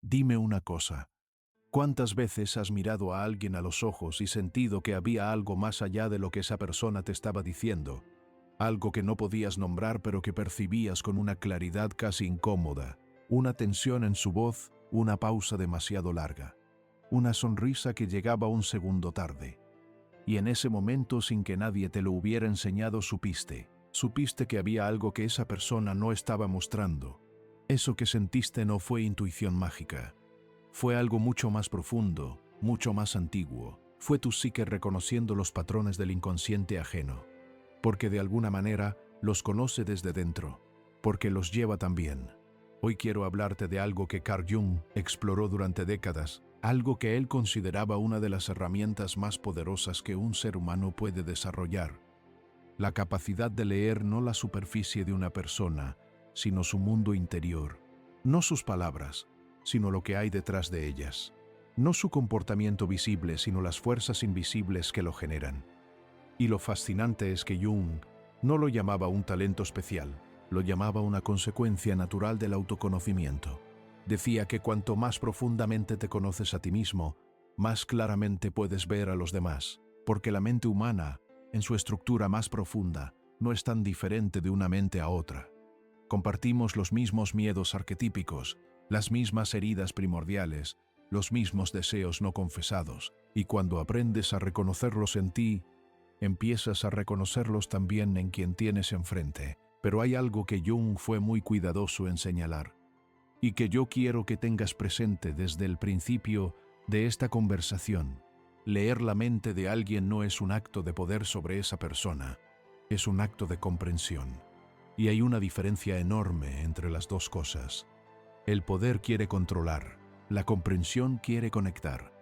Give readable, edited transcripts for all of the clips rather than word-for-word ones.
Dime una cosa. ¿Cuántas veces has mirado a alguien a los ojos y sentido que había algo más allá de lo que esa persona te estaba diciendo? Algo que no podías nombrar pero que percibías con una claridad casi incómoda, una tensión en su voz, una pausa demasiado larga, una sonrisa que llegaba un segundo tarde. Y en ese momento, sin que nadie te lo hubiera enseñado, supiste que había algo que esa persona no estaba mostrando. Eso que sentiste no fue intuición mágica. Fue algo mucho más profundo, mucho más antiguo. Fue tu psique reconociendo los patrones del inconsciente ajeno. Porque de alguna manera los conoce desde dentro. Porque los lleva también. Hoy quiero hablarte de algo que Carl Jung exploró durante décadas, algo que él consideraba una de las herramientas más poderosas que un ser humano puede desarrollar. La capacidad de leer no la superficie de una persona, sino su mundo interior. No sus palabras, sino lo que hay detrás de ellas. No su comportamiento visible, sino las fuerzas invisibles que lo generan. Y lo fascinante es que Jung no lo llamaba un talento especial, lo llamaba una consecuencia natural del autoconocimiento. Decía que cuanto más profundamente te conoces a ti mismo, más claramente puedes ver a los demás, porque la mente humana, en su estructura más profunda, no es tan diferente de una mente a otra. Compartimos los mismos miedos arquetípicos, las mismas heridas primordiales, los mismos deseos no confesados, y cuando aprendes a reconocerlos en ti, empiezas a reconocerlos también en quien tienes enfrente. Pero hay algo que Jung fue muy cuidadoso en señalar, y que yo quiero que tengas presente desde el principio de esta conversación. Leer la mente de alguien no es un acto de poder sobre esa persona, es un acto de comprensión. Y hay una diferencia enorme entre las dos cosas. El poder quiere controlar, la comprensión quiere conectar.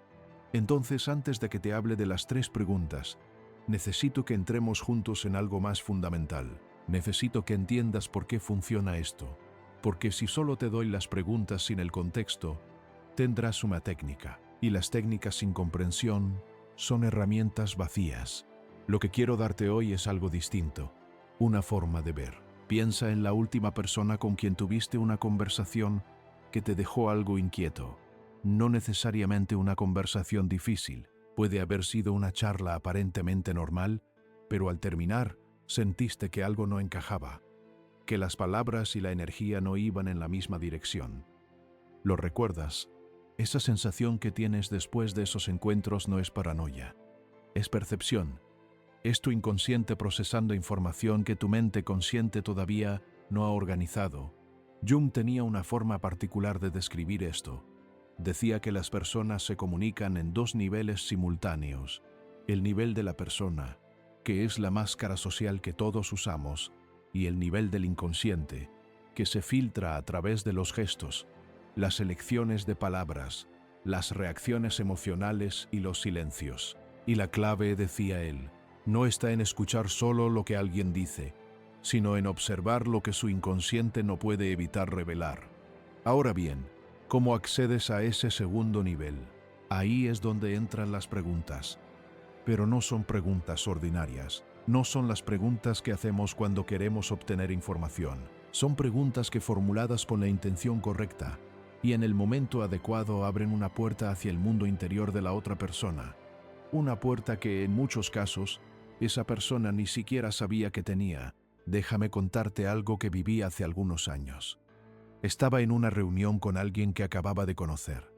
Entonces, antes de que te hable de las 3 preguntas, necesito que entremos juntos en algo más fundamental. Necesito que entiendas por qué funciona esto. Porque si solo te doy las preguntas sin el contexto, tendrás una técnica. Y las técnicas sin comprensión son herramientas vacías. Lo que quiero darte hoy es algo distinto, una forma de ver. Piensa en la última persona con quien tuviste una conversación que te dejó algo inquieto. No necesariamente una conversación difícil. Puede haber sido una charla aparentemente normal, pero al terminar, sentiste que algo no encajaba, que las palabras y la energía no iban en la misma dirección. ¿Lo recuerdas? Esa sensación que tienes después de esos encuentros no es paranoia, es percepción. Es tu inconsciente procesando información que tu mente consciente todavía no ha organizado. Jung tenía una forma particular de describir esto. Decía que las personas se comunican en 2 niveles simultáneos. El nivel de la persona, que es la máscara social que todos usamos, y el nivel del inconsciente, que se filtra a través de los gestos, las elecciones de palabras, las reacciones emocionales y los silencios. Y la clave, decía él, no está en escuchar solo lo que alguien dice, sino en observar lo que su inconsciente no puede evitar revelar. Ahora bien, ¿cómo accedes a ese segundo nivel? Ahí es donde entran las preguntas. Pero no son preguntas ordinarias. No son las preguntas que hacemos cuando queremos obtener información. Son preguntas que, formuladas con la intención correcta y en el momento adecuado, abren una puerta hacia el mundo interior de la otra persona. Una puerta que, en muchos casos, esa persona ni siquiera sabía que tenía. Déjame contarte algo que viví hace algunos años. Estaba en una reunión con alguien que acababa de conocer.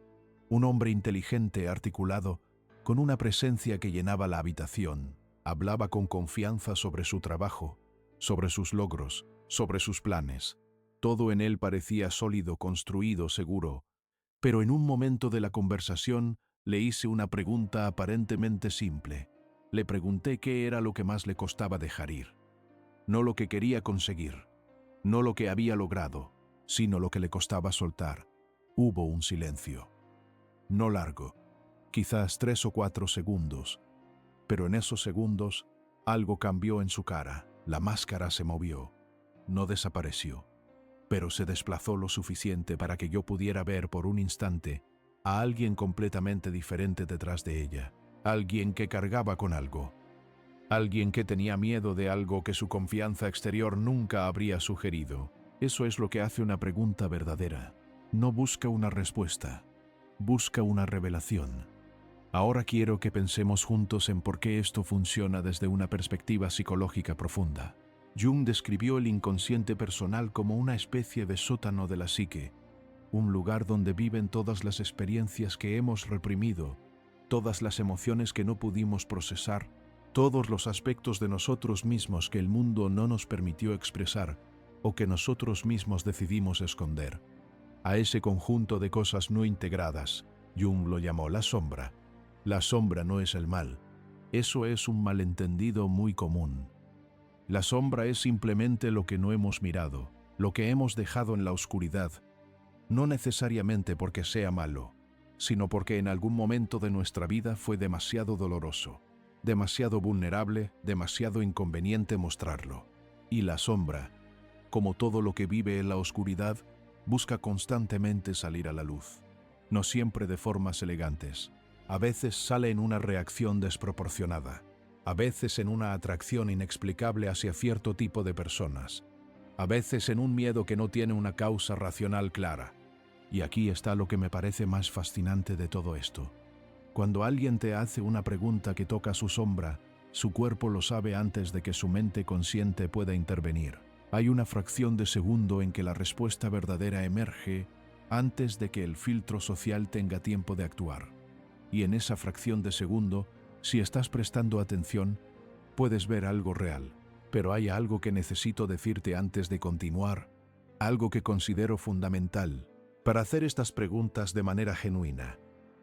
Un hombre inteligente, articulado, con una presencia que llenaba la habitación. Hablaba con confianza sobre su trabajo, sobre sus logros, sobre sus planes. Todo en él parecía sólido, construido, seguro. Pero en un momento de la conversación le hice una pregunta aparentemente simple. Le pregunté qué era lo que más le costaba dejar ir. No lo que quería conseguir, no lo que había logrado, sino lo que le costaba soltar. Hubo un silencio. No largo, quizás 3 o 4 segundos, pero en esos segundos algo cambió en su cara. La máscara se movió, no desapareció, pero se desplazó lo suficiente para que yo pudiera ver por un instante a alguien completamente diferente detrás de ella, alguien que cargaba con algo, alguien que tenía miedo de algo que su confianza exterior nunca habría sugerido. Eso es lo que hace una pregunta verdadera. No busca una respuesta, busca una revelación. Ahora quiero que pensemos juntos en por qué esto funciona desde una perspectiva psicológica profunda. Jung describió el inconsciente personal como una especie de sótano de la psique, un lugar donde viven todas las experiencias que hemos reprimido, todas las emociones que no pudimos procesar, todos los aspectos de nosotros mismos que el mundo no nos permitió expresar o que nosotros mismos decidimos esconder. A ese conjunto de cosas no integradas, Jung lo llamó la sombra. La sombra no es el mal. Eso es un malentendido muy común. La sombra es simplemente lo que no hemos mirado, lo que hemos dejado en la oscuridad, no necesariamente porque sea malo, sino porque en algún momento de nuestra vida fue demasiado doloroso, demasiado vulnerable, demasiado inconveniente mostrarlo. Y la sombra, como todo lo que vive en la oscuridad, busca constantemente salir a la luz. No siempre de formas elegantes. A veces sale en una reacción desproporcionada. A veces en una atracción inexplicable hacia cierto tipo de personas. A veces en un miedo que no tiene una causa racional clara. Y aquí está lo que me parece más fascinante de todo esto. Cuando alguien te hace una pregunta que toca su sombra, su cuerpo lo sabe antes de que su mente consciente pueda intervenir. Hay una fracción de segundo en que la respuesta verdadera emerge antes de que el filtro social tenga tiempo de actuar. Y en esa fracción de segundo, si estás prestando atención, puedes ver algo real. Pero hay algo que necesito decirte antes de continuar, algo que considero fundamental para hacer estas preguntas de manera genuina.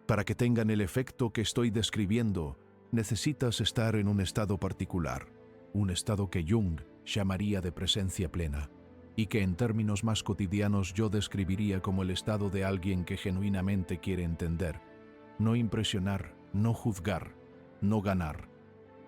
Para que tengan el efecto que estoy describiendo, necesitas estar en un estado particular, un estado que Jung llamaría de presencia plena, y que en términos más cotidianos yo describiría como el estado de alguien que genuinamente quiere entender, no impresionar, no juzgar, no ganar,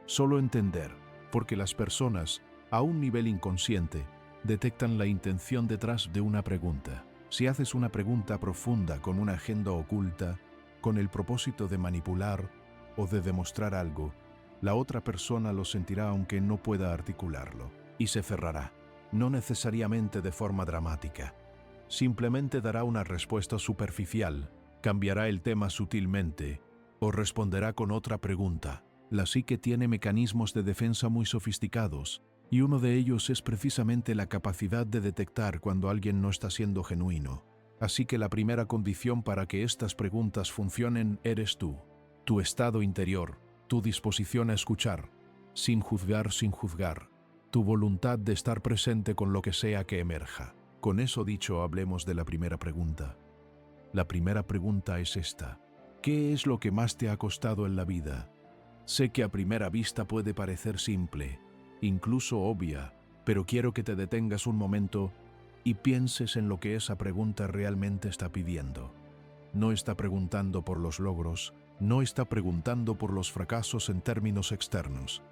solo entender, porque las personas, a un nivel inconsciente, detectan la intención detrás de una pregunta. Si haces una pregunta profunda con una agenda oculta, con el propósito de manipular o de demostrar algo, la otra persona lo sentirá aunque no pueda articularlo, y se cerrará, no necesariamente de forma dramática. Simplemente dará una respuesta superficial, cambiará el tema sutilmente, o responderá con otra pregunta. La psique tiene mecanismos de defensa muy sofisticados, y uno de ellos es precisamente la capacidad de detectar cuando alguien no está siendo genuino. Así que la primera condición para que estas preguntas funcionen eres tú, tu estado interior, tu disposición a escuchar, sin juzgar, tu voluntad de estar presente con lo que sea que emerja. Con eso dicho, hablemos de la primera pregunta. La primera pregunta es esta: ¿qué es lo que más te ha costado en la vida? Sé que a primera vista puede parecer simple, incluso obvia, pero quiero que te detengas un momento y pienses en lo que esa pregunta realmente está pidiendo. No está preguntando por los logros, no está preguntando por los fracasos en términos externos.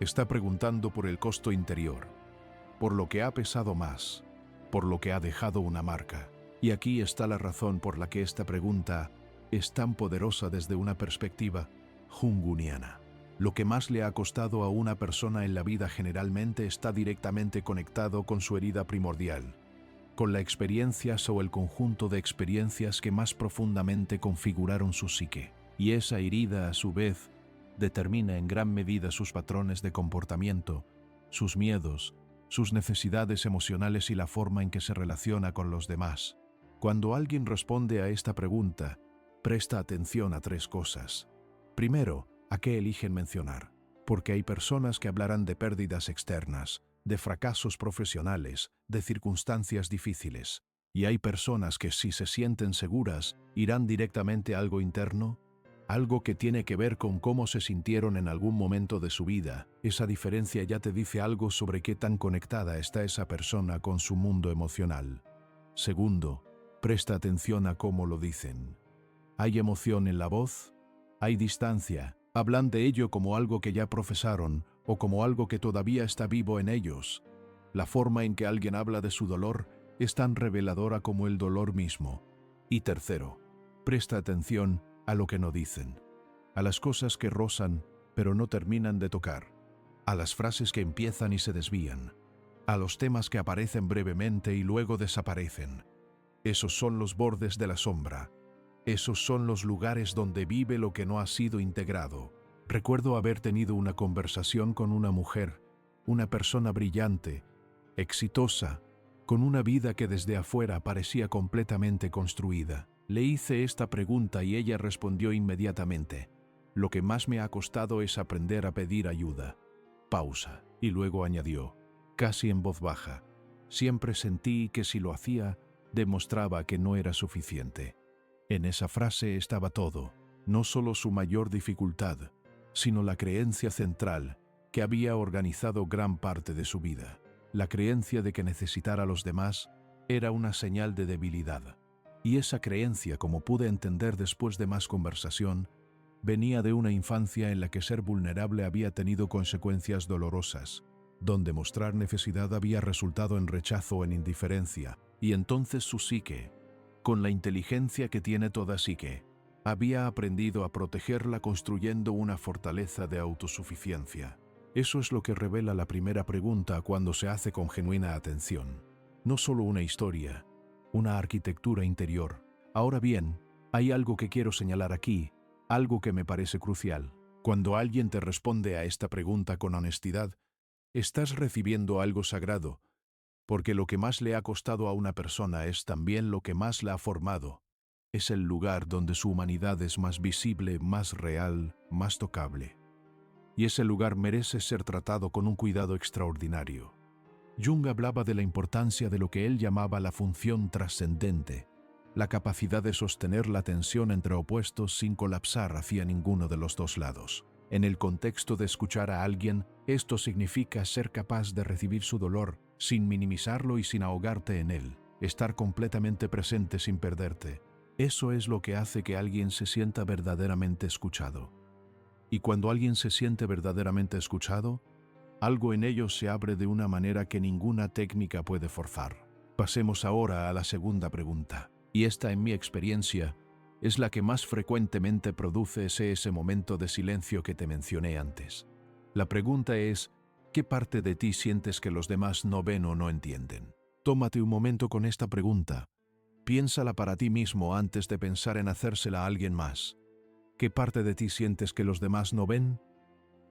Está preguntando por el costo interior, por lo que ha pesado más, por lo que ha dejado una marca. Y aquí está la razón por la que esta pregunta es tan poderosa desde una perspectiva junguiana. Lo que más le ha costado a una persona en la vida generalmente está directamente conectado con su herida primordial, con las experiencias o el conjunto de experiencias que más profundamente configuraron su psique. Y esa herida, a su vez, determina en gran medida sus patrones de comportamiento, sus miedos, sus necesidades emocionales y la forma en que se relaciona con los demás. Cuando alguien responde a esta pregunta, presta atención a tres cosas. Primero, ¿a qué eligen mencionar? Porque hay personas que hablarán de pérdidas externas, de fracasos profesionales, de circunstancias difíciles. Y hay personas que, si se sienten seguras, irán directamente a algo interno, algo que tiene que ver con cómo se sintieron en algún momento de su vida. Esa diferencia ya te dice algo sobre qué tan conectada está esa persona con su mundo emocional. Segundo, presta atención a cómo lo dicen. ¿Hay emoción en la voz? ¿Hay distancia? ¿Hablan de ello como algo que ya profesaron o como algo que todavía está vivo en ellos? La forma en que alguien habla de su dolor es tan reveladora como el dolor mismo. Y tercero, presta atención a lo que no dicen, a las cosas que rozan pero no terminan de tocar, a las frases que empiezan y se desvían, a los temas que aparecen brevemente y luego desaparecen. Esos son los bordes de la sombra. Esos son los lugares donde vive lo que no ha sido integrado. Recuerdo haber tenido una conversación con una mujer, una persona brillante, exitosa, con una vida que desde afuera parecía completamente construida. Le hice esta pregunta y ella respondió inmediatamente: lo que más me ha costado es aprender a pedir ayuda. Pausa, y luego añadió, casi en voz baja: siempre sentí que si lo hacía, demostraba que no era suficiente. En esa frase estaba todo, no solo su mayor dificultad, sino la creencia central que había organizado gran parte de su vida. La creencia de que necesitar a los demás era una señal de debilidad. Y esa creencia, como pude entender después de más conversación, venía de una infancia en la que ser vulnerable había tenido consecuencias dolorosas, donde mostrar necesidad había resultado en rechazo o en indiferencia, y entonces su psique, con la inteligencia que tiene toda psique, había aprendido a protegerla construyendo una fortaleza de autosuficiencia. Eso es lo que revela la primera pregunta cuando se hace con genuina atención. No solo una historia, una arquitectura interior. Ahora bien, hay algo que quiero señalar aquí, algo que me parece crucial. Cuando alguien te responde a esta pregunta con honestidad, estás recibiendo algo sagrado, porque lo que más le ha costado a una persona es también lo que más la ha formado. Es el lugar donde su humanidad es más visible, más real, más tocable. Y ese lugar merece ser tratado con un cuidado extraordinario. Jung hablaba de la importancia de lo que él llamaba la función trascendente, la capacidad de sostener la tensión entre opuestos sin colapsar hacia ninguno de los dos lados. En el contexto de escuchar a alguien, esto significa ser capaz de recibir su dolor sin minimizarlo y sin ahogarte en él, estar completamente presente sin perderte. Eso es lo que hace que alguien se sienta verdaderamente escuchado. Y cuando alguien se siente verdaderamente escuchado, algo en ellos se abre de una manera que ninguna técnica puede forzar. Pasemos ahora a la segunda pregunta. Y esta, en mi experiencia, es la que más frecuentemente produce ese momento de silencio que te mencioné antes. La pregunta es: ¿qué parte de ti sientes que los demás no ven o no entienden? Tómate un momento con esta pregunta. Piénsala para ti mismo antes de pensar en hacérsela a alguien más. ¿Qué parte de ti sientes que los demás no ven?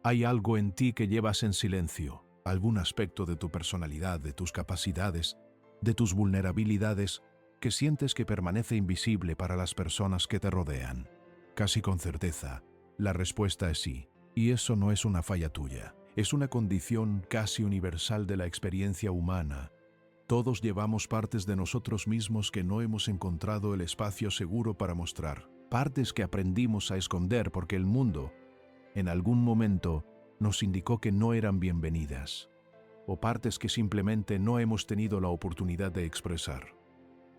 ¿Hay algo en ti que llevas en silencio? ¿Algún aspecto de tu personalidad, de tus capacidades, de tus vulnerabilidades, que sientes que permanece invisible para las personas que te rodean? Casi con certeza, la respuesta es sí. Y eso no es una falla tuya. Es una condición casi universal de la experiencia humana. Todos llevamos partes de nosotros mismos que no hemos encontrado el espacio seguro para mostrar. Partes que aprendimos a esconder porque el mundo, en algún momento, nos indicó que no eran bienvenidas. O partes que simplemente no hemos tenido la oportunidad de expresar.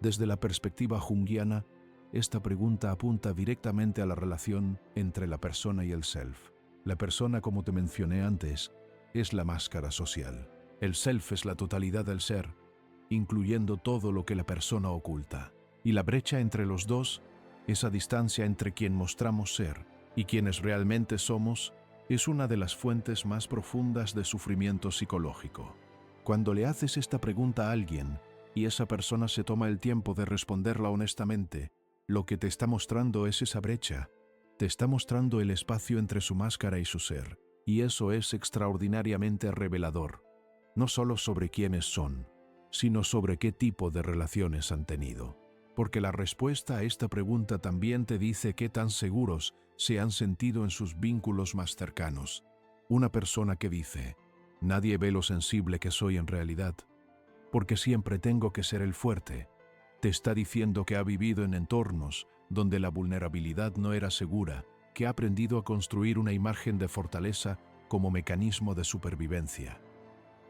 Desde la perspectiva junguiana, esta pregunta apunta directamente a la relación entre la persona y el self. La persona, como te mencioné antes, es la máscara social. El self es la totalidad del ser, incluyendo todo lo que la persona oculta. Y la brecha entre los dos, esa distancia entre quien mostramos ser y quienes realmente somos, es una de las fuentes más profundas de sufrimiento psicológico. Cuando le haces esta pregunta a alguien y esa persona se toma el tiempo de responderla honestamente, lo que te está mostrando es esa brecha. Te está mostrando el espacio entre su máscara y su ser, y eso es extraordinariamente revelador, no solo sobre quiénes son, sino sobre qué tipo de relaciones han tenido. Porque la respuesta a esta pregunta también te dice qué tan seguros se han sentido en sus vínculos más cercanos. Una persona que dice: nadie ve lo sensible que soy en realidad, porque siempre tengo que ser el fuerte, te está diciendo que ha vivido en entornos donde la vulnerabilidad no era segura, que ha aprendido a construir una imagen de fortaleza como mecanismo de supervivencia,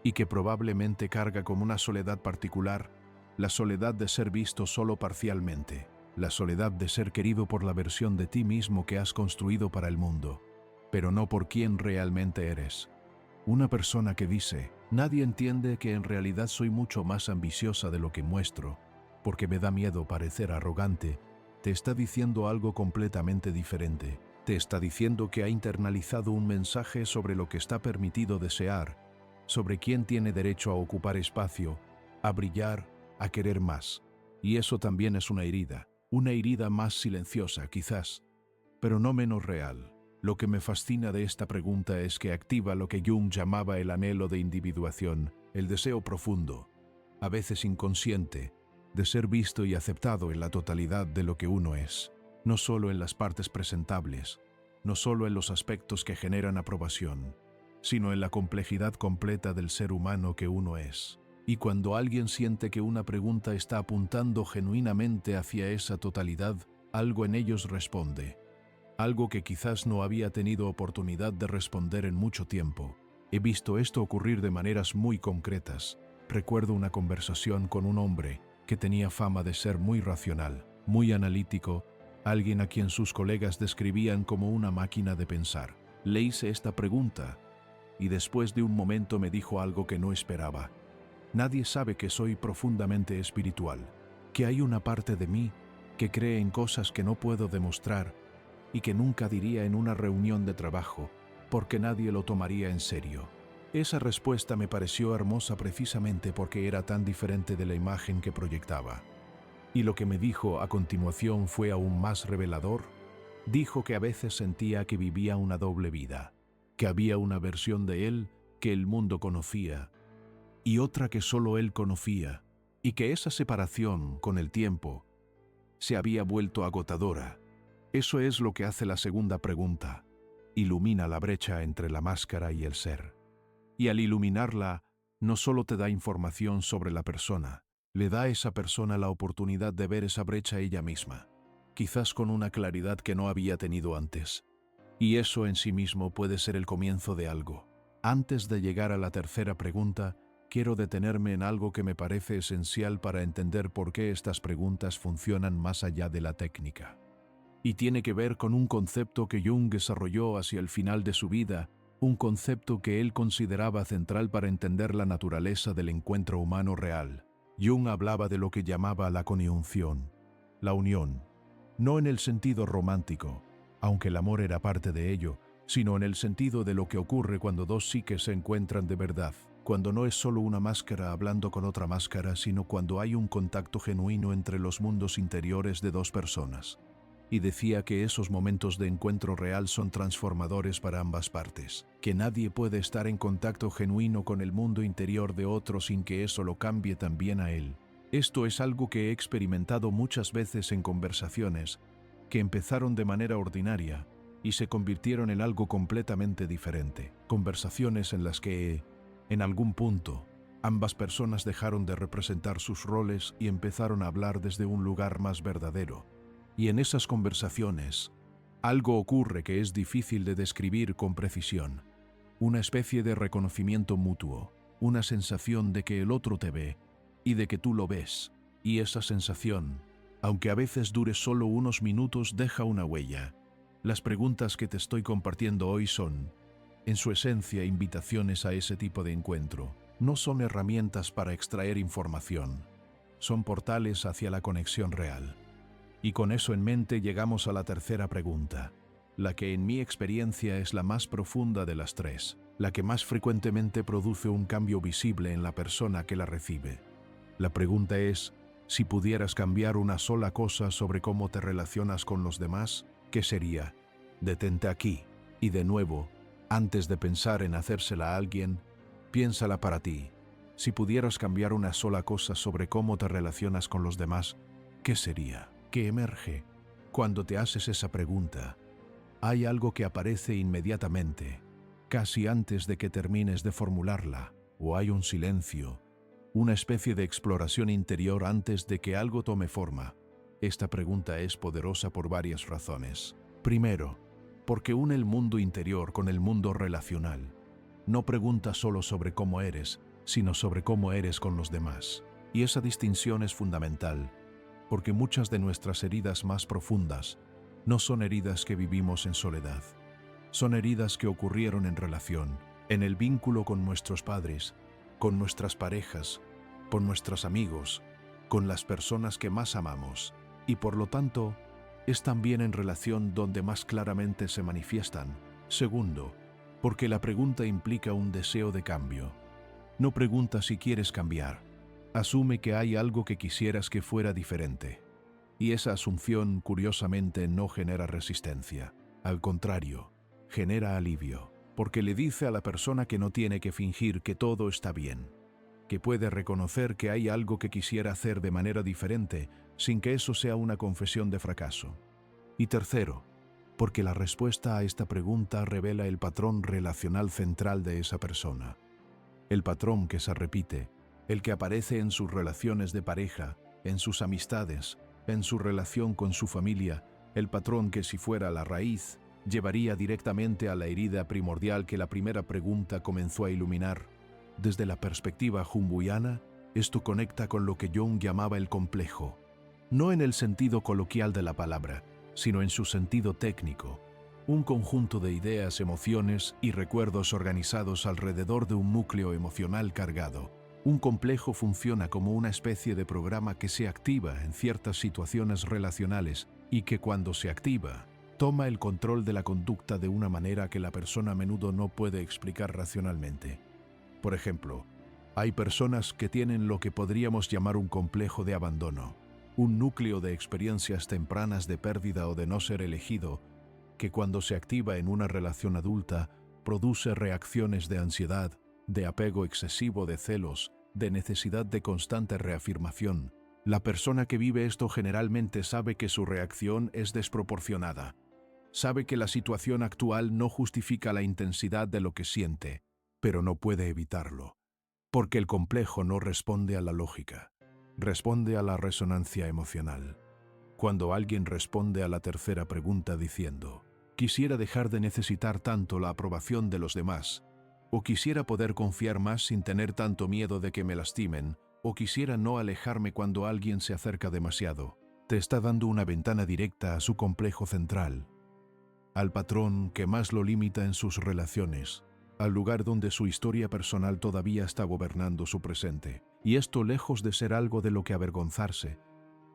y que probablemente carga con una soledad particular, la soledad de ser visto solo parcialmente, la soledad de ser querido por la versión de ti mismo que has construido para el mundo, pero no por quien realmente eres. Una persona que dice: nadie entiende que en realidad soy mucho más ambiciosa de lo que muestro, porque me da miedo parecer arrogante, te está diciendo algo completamente diferente. Te está diciendo que ha internalizado un mensaje sobre lo que está permitido desear, sobre quién tiene derecho a ocupar espacio, a brillar, a querer más. Y eso también es una herida más silenciosa quizás, pero no menos real. Lo que me fascina de esta pregunta es que activa lo que Jung llamaba el anhelo de individuación, el deseo profundo, a veces inconsciente, de ser visto y aceptado en la totalidad de lo que uno es, no solo en las partes presentables, no solo en los aspectos que generan aprobación, sino en la complejidad completa del ser humano que uno es. Y cuando alguien siente que una pregunta está apuntando genuinamente hacia esa totalidad, algo en ellos responde. Algo que quizás no había tenido oportunidad de responder en mucho tiempo. He visto esto ocurrir de maneras muy concretas. Recuerdo una conversación con un hombre que tenía fama de ser muy racional, muy analítico, alguien a quien sus colegas describían como una máquina de pensar. Le hice esta pregunta y después de un momento me dijo algo que no esperaba. Nadie sabe que soy profundamente espiritual, que hay una parte de mí que cree en cosas que no puedo demostrar y que nunca diría en una reunión de trabajo, porque nadie lo tomaría en serio. Esa respuesta me pareció hermosa precisamente porque era tan diferente de la imagen que proyectaba. Y lo que me dijo a continuación fue aún más revelador. Dijo que a veces sentía que vivía una doble vida, que había una versión de él que el mundo conocía y otra que solo él conocía, y que esa separación, con el tiempo, se había vuelto agotadora. Eso es lo que hace la segunda pregunta. Ilumina la brecha entre la máscara y el ser. Y al iluminarla, no solo te da información sobre la persona, le da a esa persona la oportunidad de ver esa brecha ella misma, quizás con una claridad que no había tenido antes. Y eso en sí mismo puede ser el comienzo de algo. Antes de llegar a la tercera pregunta, quiero detenerme en algo que me parece esencial para entender por qué estas preguntas funcionan más allá de la técnica. Y tiene que ver con un concepto que Jung desarrolló hacia el final de su vida, un concepto que él consideraba central para entender la naturaleza del encuentro humano real. Jung hablaba de lo que llamaba la conjunción, la unión, no en el sentido romántico, aunque el amor era parte de ello, sino en el sentido de lo que ocurre cuando dos psiques se encuentran de verdad, cuando no es solo una máscara hablando con otra máscara, sino cuando hay un contacto genuino entre los mundos interiores de dos personas. Y decía que esos momentos de encuentro real son transformadores para ambas partes, que nadie puede estar en contacto genuino con el mundo interior de otro sin que eso lo cambie también a él. Esto es algo que he experimentado muchas veces en conversaciones que empezaron de manera ordinaria y se convirtieron en algo completamente diferente. Conversaciones en las que, en algún punto, ambas personas dejaron de representar sus roles y empezaron a hablar desde un lugar más verdadero. Y en esas conversaciones, algo ocurre que es difícil de describir con precisión. Una especie de reconocimiento mutuo, una sensación de que el otro te ve y de que tú lo ves. Y esa sensación, aunque a veces dure solo unos minutos, deja una huella. Las preguntas que te estoy compartiendo hoy son, en su esencia, invitaciones a ese tipo de encuentro. No son herramientas para extraer información, son portales hacia la conexión real. Y con eso en mente llegamos a la tercera pregunta, la que en mi experiencia es la más profunda de las tres, la que más frecuentemente produce un cambio visible en la persona que la recibe. La pregunta es, si pudieras cambiar una sola cosa sobre cómo te relacionas con los demás, ¿qué sería? Detente aquí, y de nuevo, antes de pensar en hacérsela a alguien, piénsala para ti. Si pudieras cambiar una sola cosa sobre cómo te relacionas con los demás, ¿qué sería? ¿Qué emerge? Cuando te haces esa pregunta, hay algo que aparece inmediatamente, casi antes de que termines de formularla, o hay un silencio, una especie de exploración interior antes de que algo tome forma. Esta pregunta es poderosa por varias razones. Primero, porque une el mundo interior con el mundo relacional. No pregunta solo sobre cómo eres, sino sobre cómo eres con los demás. Y esa distinción es fundamental, porque muchas de nuestras heridas más profundas no son heridas que vivimos en soledad. Son heridas que ocurrieron en relación, en el vínculo con nuestros padres, con nuestras parejas, con nuestros amigos, con las personas que más amamos, y por lo tanto, es también en relación donde más claramente se manifiestan. Segundo, porque la pregunta implica un deseo de cambio. No pregunta si quieres cambiar, Asume que hay algo que quisieras que fuera diferente. Y esa asunción, curiosamente, no genera resistencia. Al contrario, genera alivio, porque le dice a la persona que no tiene que fingir que todo está bien, que puede reconocer que hay algo que quisiera hacer de manera diferente sin que eso sea una confesión de fracaso. Y tercero, porque la respuesta a esta pregunta revela el patrón relacional central de esa persona. El patrón que se repite, el que aparece en sus relaciones de pareja, en sus amistades, en su relación con su familia, el patrón que, si fuera la raíz, llevaría directamente a la herida primordial que la primera pregunta comenzó a iluminar. Desde la perspectiva junguiana, esto conecta con lo que Jung llamaba el complejo, no en el sentido coloquial de la palabra, sino en su sentido técnico, un conjunto de ideas, emociones y recuerdos organizados alrededor de un núcleo emocional cargado. Un complejo funciona como una especie de programa que se activa en ciertas situaciones relacionales y que, cuando se activa, toma el control de la conducta de una manera que la persona a menudo no puede explicar racionalmente. Por ejemplo, hay personas que tienen lo que podríamos llamar un complejo de abandono, un núcleo de experiencias tempranas de pérdida o de no ser elegido, que cuando se activa en una relación adulta, produce reacciones de ansiedad, de apego excesivo, de celos, de necesidad de constante reafirmación. La persona que vive esto generalmente sabe que su reacción es desproporcionada. Sabe que la situación actual no justifica la intensidad de lo que siente, pero no puede evitarlo, porque el complejo no responde a la lógica, responde a la resonancia emocional. Cuando alguien responde a la tercera pregunta diciendo, quisiera dejar de necesitar tanto la aprobación de los demás, o quisiera poder confiar más sin tener tanto miedo de que me lastimen, o quisiera no alejarme cuando alguien se acerca demasiado, te está dando una ventana directa a su complejo central, al patrón que más lo limita en sus relaciones, al lugar donde su historia personal todavía está gobernando su presente. Y esto, lejos de ser algo de lo que avergonzarse,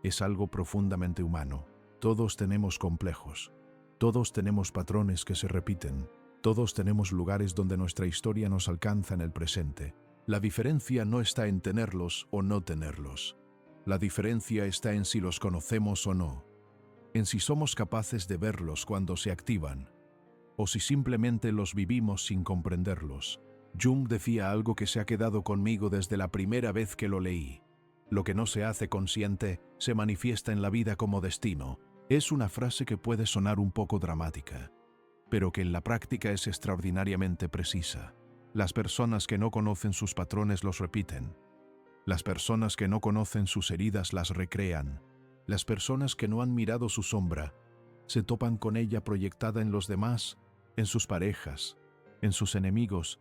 es algo profundamente humano. Todos tenemos complejos, todos tenemos patrones que se repiten, todos tenemos lugares donde nuestra historia nos alcanza en el presente. La diferencia no está en tenerlos o no tenerlos. La diferencia está en si los conocemos o no, en si somos capaces de verlos cuando se activan, o si simplemente los vivimos sin comprenderlos. Jung decía algo que se ha quedado conmigo desde la primera vez que lo leí. Lo que no se hace consciente se manifiesta en la vida como destino. Es una frase que puede sonar un poco dramática, pero que en la práctica es extraordinariamente precisa. Las personas que no conocen sus patrones los repiten. Las personas que no conocen sus heridas las recrean. Las personas que no han mirado su sombra se topan con ella proyectada en los demás, en sus parejas, en sus enemigos,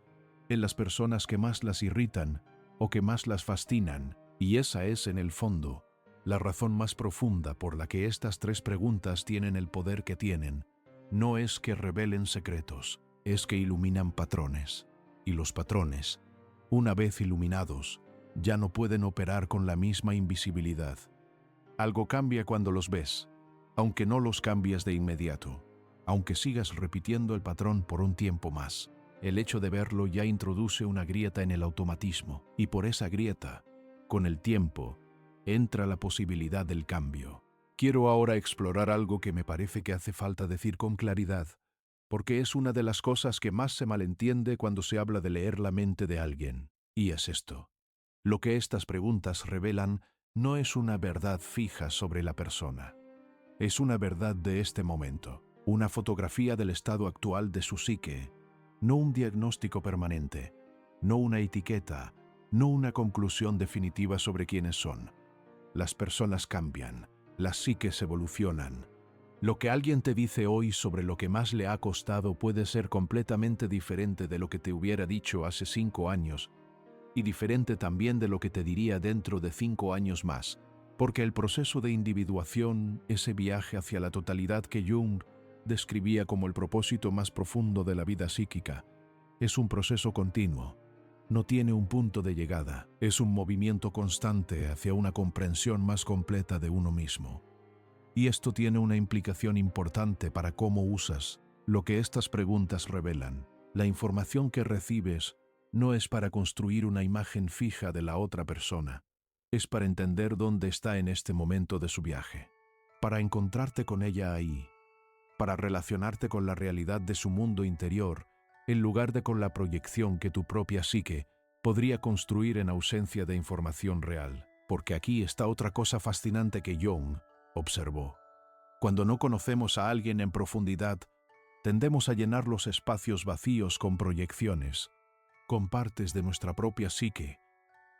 en las personas que más las irritan o que más las fascinan. Y esa es, en el fondo, la razón más profunda por la que estas tres preguntas tienen el poder que tienen. No es que revelen secretos, es que iluminan patrones. Y los patrones, una vez iluminados, ya no pueden operar con la misma invisibilidad. Algo cambia cuando los ves, aunque no los cambies de inmediato, aunque sigas repitiendo el patrón por un tiempo más. El hecho de verlo ya introduce una grieta en el automatismo, y por esa grieta, con el tiempo, entra la posibilidad del cambio. Quiero ahora explorar algo que me parece que hace falta decir con claridad, porque es una de las cosas que más se malentiende cuando se habla de leer la mente de alguien, y es esto. Lo que estas preguntas revelan no es una verdad fija sobre la persona. Es una verdad de este momento, una fotografía del estado actual de su psique, no un diagnóstico permanente, no una etiqueta, no una conclusión definitiva sobre quiénes son. Las personas cambian, las psiques evolucionan. Lo que alguien te dice hoy sobre lo que más le ha costado puede ser completamente diferente de lo que te hubiera dicho hace 5 años, y diferente también de lo que te diría dentro de 5 años más, porque el proceso de individuación, ese viaje hacia la totalidad que Jung describía como el propósito más profundo de la vida psíquica, es un proceso continuo. No tiene un punto de llegada, es un movimiento constante hacia una comprensión más completa de uno mismo. Y esto tiene una implicación importante para cómo usas lo que estas preguntas revelan. La información que recibes no es para construir una imagen fija de la otra persona, es para entender dónde está en este momento de su viaje, para encontrarte con ella ahí, para relacionarte con la realidad de su mundo interior, en lugar de con la proyección que tu propia psique podría construir en ausencia de información real. Porque aquí está otra cosa fascinante que Jung observó. Cuando no conocemos a alguien en profundidad, tendemos a llenar los espacios vacíos con proyecciones, con partes de nuestra propia psique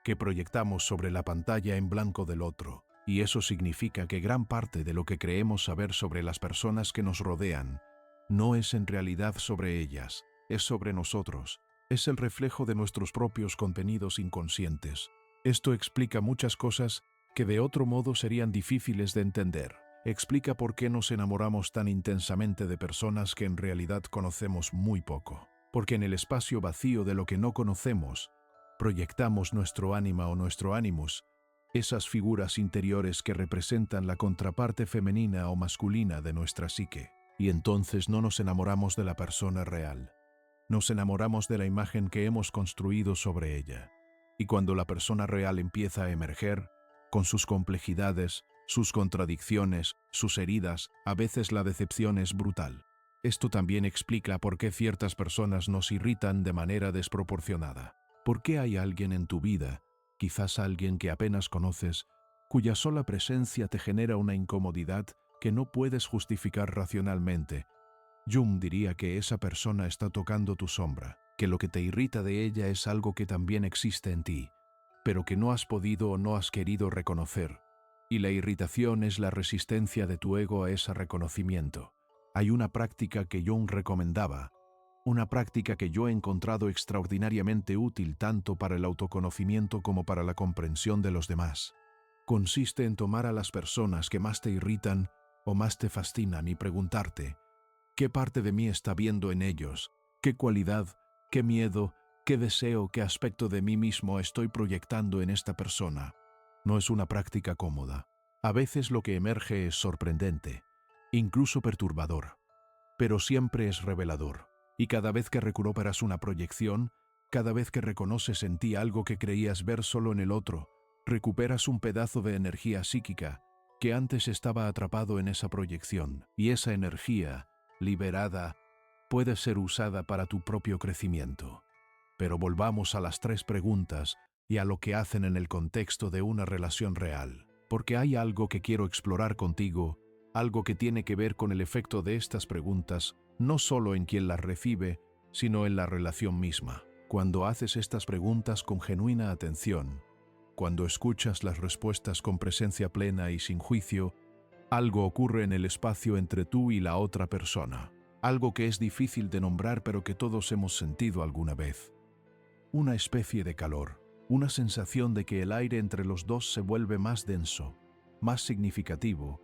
que proyectamos sobre la pantalla en blanco del otro. Y eso significa que gran parte de lo que creemos saber sobre las personas que nos rodean no es en realidad sobre ellas, es sobre nosotros, es el reflejo de nuestros propios contenidos inconscientes. Esto explica muchas cosas que de otro modo serían difíciles de entender. Explica por qué nos enamoramos tan intensamente de personas que en realidad conocemos muy poco. Porque en el espacio vacío de lo que no conocemos, proyectamos nuestro ánima o nuestro ánimus, esas figuras interiores que representan la contraparte femenina o masculina de nuestra psique. Y entonces no nos enamoramos de la persona real. Nos enamoramos de la imagen que hemos construido sobre ella. Y cuando la persona real empieza a emerger, con sus complejidades, sus contradicciones, sus heridas, a veces la decepción es brutal. Esto también explica por qué ciertas personas nos irritan de manera desproporcionada. ¿Por qué hay alguien en tu vida, quizás alguien que apenas conoces, cuya sola presencia te genera una incomodidad que no puedes justificar racionalmente? Jung diría que esa persona está tocando tu sombra, que lo que te irrita de ella es algo que también existe en ti, pero que no has podido o no has querido reconocer. Y la irritación es la resistencia de tu ego a ese reconocimiento. Hay una práctica que Jung recomendaba, una práctica que yo he encontrado extraordinariamente útil tanto para el autoconocimiento como para la comprensión de los demás. Consiste en tomar a las personas que más te irritan o más te fascinan y preguntarte, ¿qué parte de mí está viendo en ellos? ¿Qué cualidad, qué miedo, qué deseo, qué aspecto de mí mismo estoy proyectando en esta persona? No es una práctica cómoda. A veces lo que emerge es sorprendente, incluso perturbador, pero siempre es revelador. Y cada vez que recuperas una proyección, cada vez que reconoces en ti algo que creías ver solo en el otro, recuperas un pedazo de energía psíquica que antes estaba atrapado en esa proyección. Y esa energía, liberada, puede ser usada para tu propio crecimiento. Pero volvamos a las 3 preguntas y a lo que hacen en el contexto de una relación real. Porque hay algo que quiero explorar contigo, algo que tiene que ver con el efecto de estas preguntas, no solo en quien las recibe, sino en la relación misma. Cuando haces estas preguntas con genuina atención, cuando escuchas las respuestas con presencia plena y sin juicio, algo ocurre en el espacio entre tú y la otra persona. Algo que es difícil de nombrar pero que todos hemos sentido alguna vez. Una especie de calor, una sensación de que el aire entre los dos se vuelve más denso, más significativo,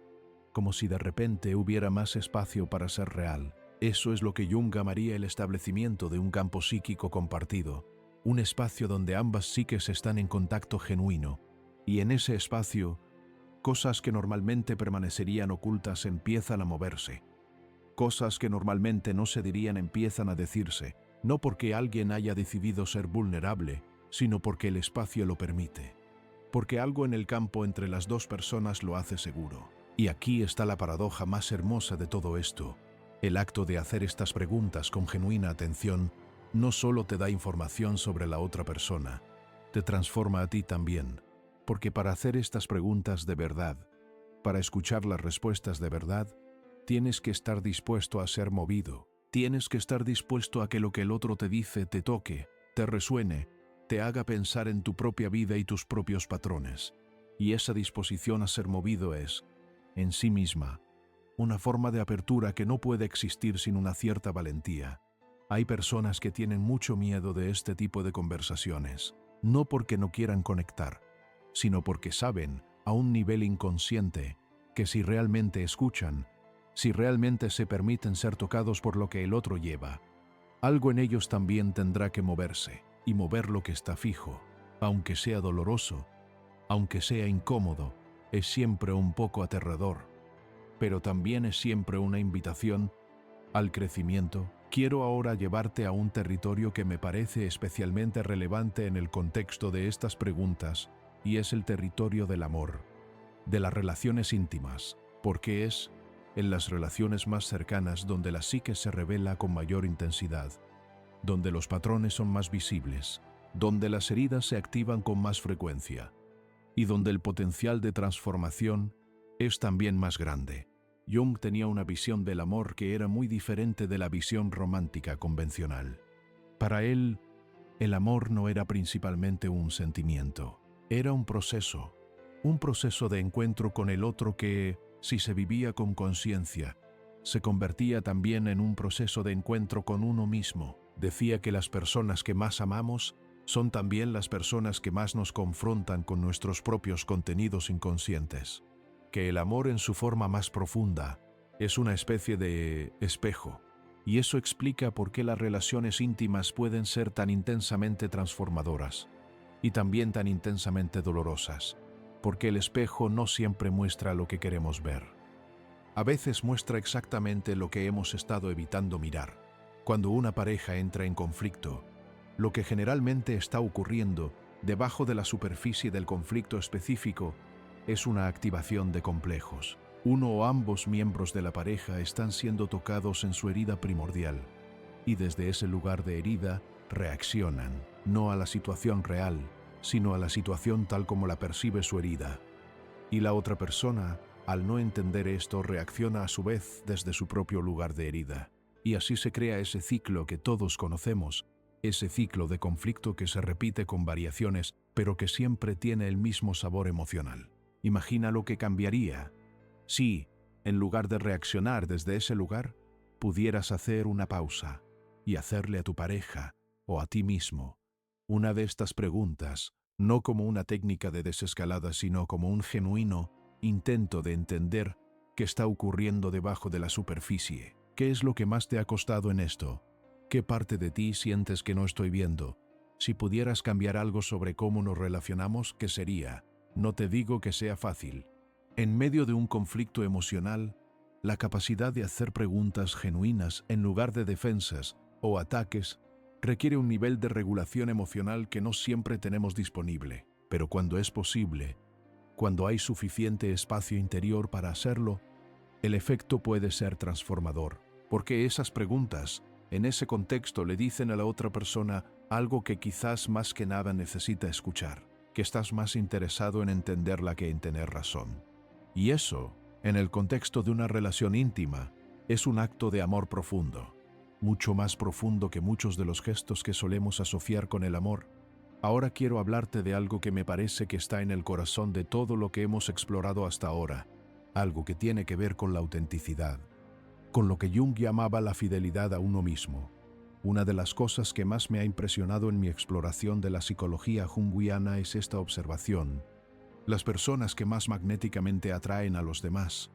como si de repente hubiera más espacio para ser real. Eso es lo que Jung llamaría el establecimiento de un campo psíquico compartido, un espacio donde ambas psiques están en contacto genuino, y en ese espacio, cosas que normalmente permanecerían ocultas empiezan a moverse. Cosas que normalmente no se dirían empiezan a decirse, no porque alguien haya decidido ser vulnerable, sino porque el espacio lo permite. Porque algo en el campo entre las dos personas lo hace seguro. Y aquí está la paradoja más hermosa de todo esto. El acto de hacer estas preguntas con genuina atención no solo te da información sobre la otra persona, te transforma a ti también. Porque para hacer estas preguntas de verdad, para escuchar las respuestas de verdad, tienes que estar dispuesto a ser movido. Tienes que estar dispuesto a que lo que el otro te dice te toque, te resuene, te haga pensar en tu propia vida y tus propios patrones. Y esa disposición a ser movido es, en sí misma, una forma de apertura que no puede existir sin una cierta valentía. Hay personas que tienen mucho miedo de este tipo de conversaciones, no porque no quieran conectar, sino porque saben, a un nivel inconsciente, que si realmente escuchan, si realmente se permiten ser tocados por lo que el otro lleva, algo en ellos también tendrá que moverse, y mover lo que está fijo, aunque sea doloroso, aunque sea incómodo, es siempre un poco aterrador. Pero también es siempre una invitación al crecimiento. Quiero ahora llevarte a un territorio que me parece especialmente relevante en el contexto de estas preguntas, y es el territorio del amor, de las relaciones íntimas, porque es en las relaciones más cercanas donde la psique se revela con mayor intensidad, donde los patrones son más visibles, donde las heridas se activan con más frecuencia y donde el potencial de transformación es también más grande. Jung tenía una visión del amor que era muy diferente de la visión romántica convencional. Para él, el amor no era principalmente un sentimiento, era un proceso de encuentro con el otro que, si se vivía con conciencia, se convertía también en un proceso de encuentro con uno mismo. Decía que las personas que más amamos son también las personas que más nos confrontan con nuestros propios contenidos inconscientes, que el amor en su forma más profunda es una especie de espejo, y eso explica por qué las relaciones íntimas pueden ser tan intensamente transformadoras y también tan intensamente dolorosas, porque el espejo no siempre muestra lo que queremos ver. A veces muestra exactamente lo que hemos estado evitando mirar. Cuando una pareja entra en conflicto, lo que generalmente está ocurriendo debajo de la superficie del conflicto específico es una activación de complejos. Uno o ambos miembros de la pareja están siendo tocados en su herida primordial y desde ese lugar de herida reaccionan, no a la situación real, sino a la situación tal como la percibe su herida. Y la otra persona, al no entender esto, reacciona a su vez desde su propio lugar de herida. Y así se crea ese ciclo que todos conocemos, ese ciclo de conflicto que se repite con variaciones, pero que siempre tiene el mismo sabor emocional. Imagina lo que cambiaría si, en lugar de reaccionar desde ese lugar, pudieras hacer una pausa y hacerle a tu pareja o a ti mismo una de estas preguntas, no como una técnica de desescalada, sino como un genuino intento de entender qué está ocurriendo debajo de la superficie. ¿Qué es lo que más te ha costado en esto? ¿Qué parte de ti sientes que no estoy viendo? Si pudieras cambiar algo sobre cómo nos relacionamos, ¿qué sería? No te digo que sea fácil. En medio de un conflicto emocional, la capacidad de hacer preguntas genuinas en lugar de defensas o ataques requiere un nivel de regulación emocional que no siempre tenemos disponible. Pero cuando es posible, cuando hay suficiente espacio interior para hacerlo, el efecto puede ser transformador, porque esas preguntas, en ese contexto, le dicen a la otra persona algo que quizás más que nada necesita escuchar, que estás más interesado en entenderla que en tener razón. Y eso, en el contexto de una relación íntima, es un acto de amor profundo, mucho más profundo que muchos de los gestos que solemos asociar con el amor. Ahora quiero hablarte de algo que me parece que está en el corazón de todo lo que hemos explorado hasta ahora, algo que tiene que ver con la autenticidad, con lo que Jung llamaba la fidelidad a uno mismo. Una de las cosas que más me ha impresionado en mi exploración de la psicología junguiana es esta observación. Las personas que más magnéticamente atraen a los demás,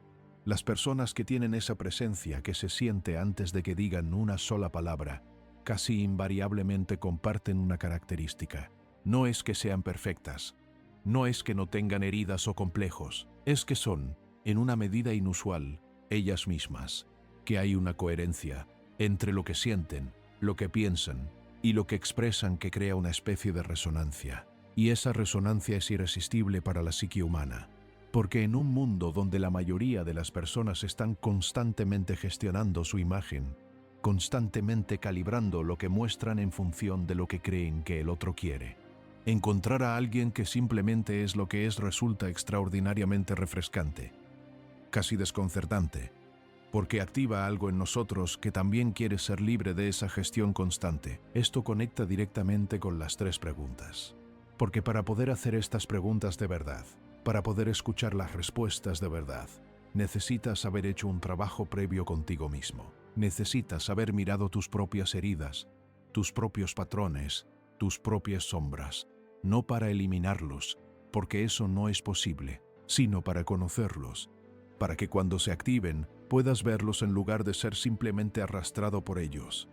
las personas que tienen esa presencia que se siente antes de que digan una sola palabra, casi invariablemente comparten una característica. No es que sean perfectas, no es que no tengan heridas o complejos, es que son, en una medida inusual, ellas mismas, que hay una coherencia entre lo que sienten, lo que piensan y lo que expresan que crea una especie de resonancia. Y esa resonancia es irresistible para la psique humana, porque en un mundo donde la mayoría de las personas están constantemente gestionando su imagen, constantemente calibrando lo que muestran en función de lo que creen que el otro quiere, encontrar a alguien que simplemente es lo que es resulta extraordinariamente refrescante, casi desconcertante, porque activa algo en nosotros que también quiere ser libre de esa gestión constante. Esto conecta directamente con las tres preguntas. Porque para poder hacer estas preguntas de verdad, para poder escuchar las respuestas de verdad, necesitas haber hecho un trabajo previo contigo mismo. Necesitas haber mirado tus propias heridas, tus propios patrones, tus propias sombras, no para eliminarlos, porque eso no es posible, sino para conocerlos, para que cuando se activen puedas verlos en lugar de ser simplemente arrastrado por ellos.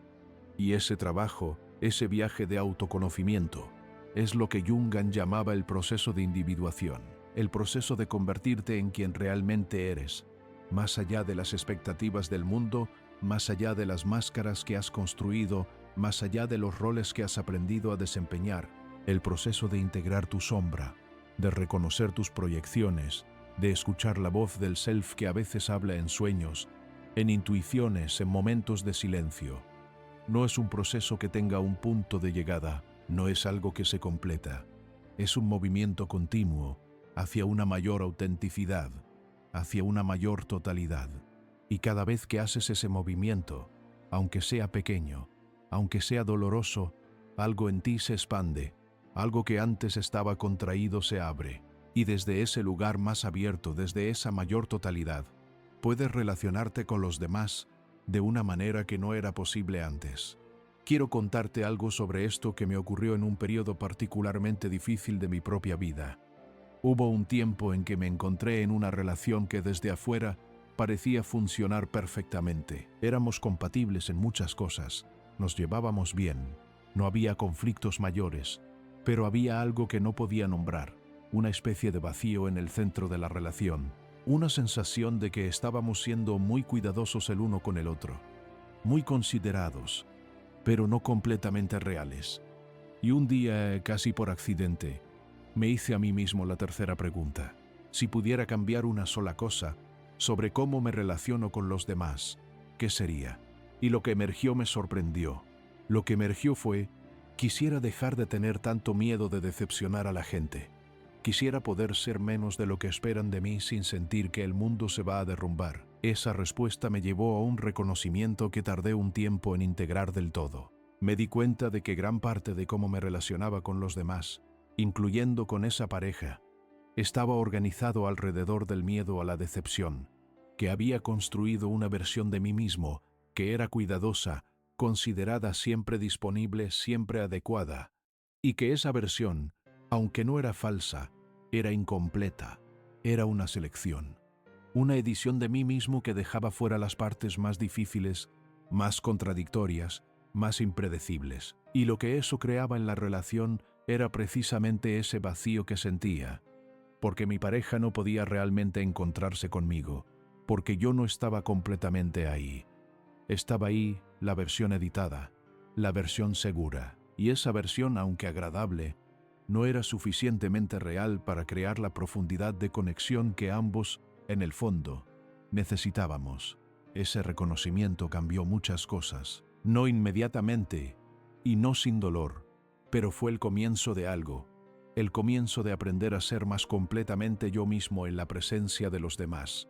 Y ese trabajo, ese viaje de autoconocimiento, es lo que Jung llamaba el proceso de individuación, el proceso de convertirte en quien realmente eres, más allá de las expectativas del mundo, más allá de las máscaras que has construido, más allá de los roles que has aprendido a desempeñar, el proceso de integrar tu sombra, de reconocer tus proyecciones, de escuchar la voz del self que a veces habla en sueños, en intuiciones, en momentos de silencio. No es un proceso que tenga un punto de llegada, no es algo que se completa. Es un movimiento continuo hacia una mayor autenticidad, hacia una mayor totalidad. Y cada vez que haces ese movimiento, aunque sea pequeño, aunque sea doloroso, algo en ti se expande, algo que antes estaba contraído se abre. Y desde ese lugar más abierto, desde esa mayor totalidad, puedes relacionarte con los demás de una manera que no era posible antes. Quiero contarte algo sobre esto que me ocurrió en un periodo particularmente difícil de mi propia vida. Hubo un tiempo en que me encontré en una relación que desde afuera parecía funcionar perfectamente. Éramos compatibles en muchas cosas, nos llevábamos bien, no había conflictos mayores, pero había algo que no podía nombrar, una especie de vacío en el centro de la relación, una sensación de que estábamos siendo muy cuidadosos el uno con el otro, muy considerados, pero no completamente reales. Y un día, casi por accidente, me hice a mí mismo la tercera pregunta. Si pudiera cambiar una sola cosa sobre cómo me relaciono con los demás, ¿qué sería? Y lo que emergió me sorprendió. Lo que emergió fue: quisiera dejar de tener tanto miedo de decepcionar a la gente. Quisiera poder ser menos de lo que esperan de mí sin sentir que el mundo se va a derrumbar. Esa respuesta me llevó a un reconocimiento que tardé un tiempo en integrar del todo. Me di cuenta de que gran parte de cómo me relacionaba con los demás, incluyendo con esa pareja, estaba organizado alrededor del miedo a la decepción, que había construido una versión de mí mismo que era cuidadosa, considerada, siempre disponible, siempre adecuada, y que esa versión, aunque no era falsa, era incompleta, era una selección, una edición de mí mismo que dejaba fuera las partes más difíciles, más contradictorias, más impredecibles. Y lo que eso creaba en la relación era precisamente ese vacío que sentía, porque mi pareja no podía realmente encontrarse conmigo, porque yo no estaba completamente ahí. Estaba ahí la versión editada, la versión segura, y esa versión, aunque agradable, no era suficientemente real para crear la profundidad de conexión que ambos, en el fondo, necesitábamos. Ese reconocimiento cambió muchas cosas, no inmediatamente y no sin dolor, pero fue el comienzo de algo, el comienzo de aprender a ser más completamente yo mismo en la presencia de los demás,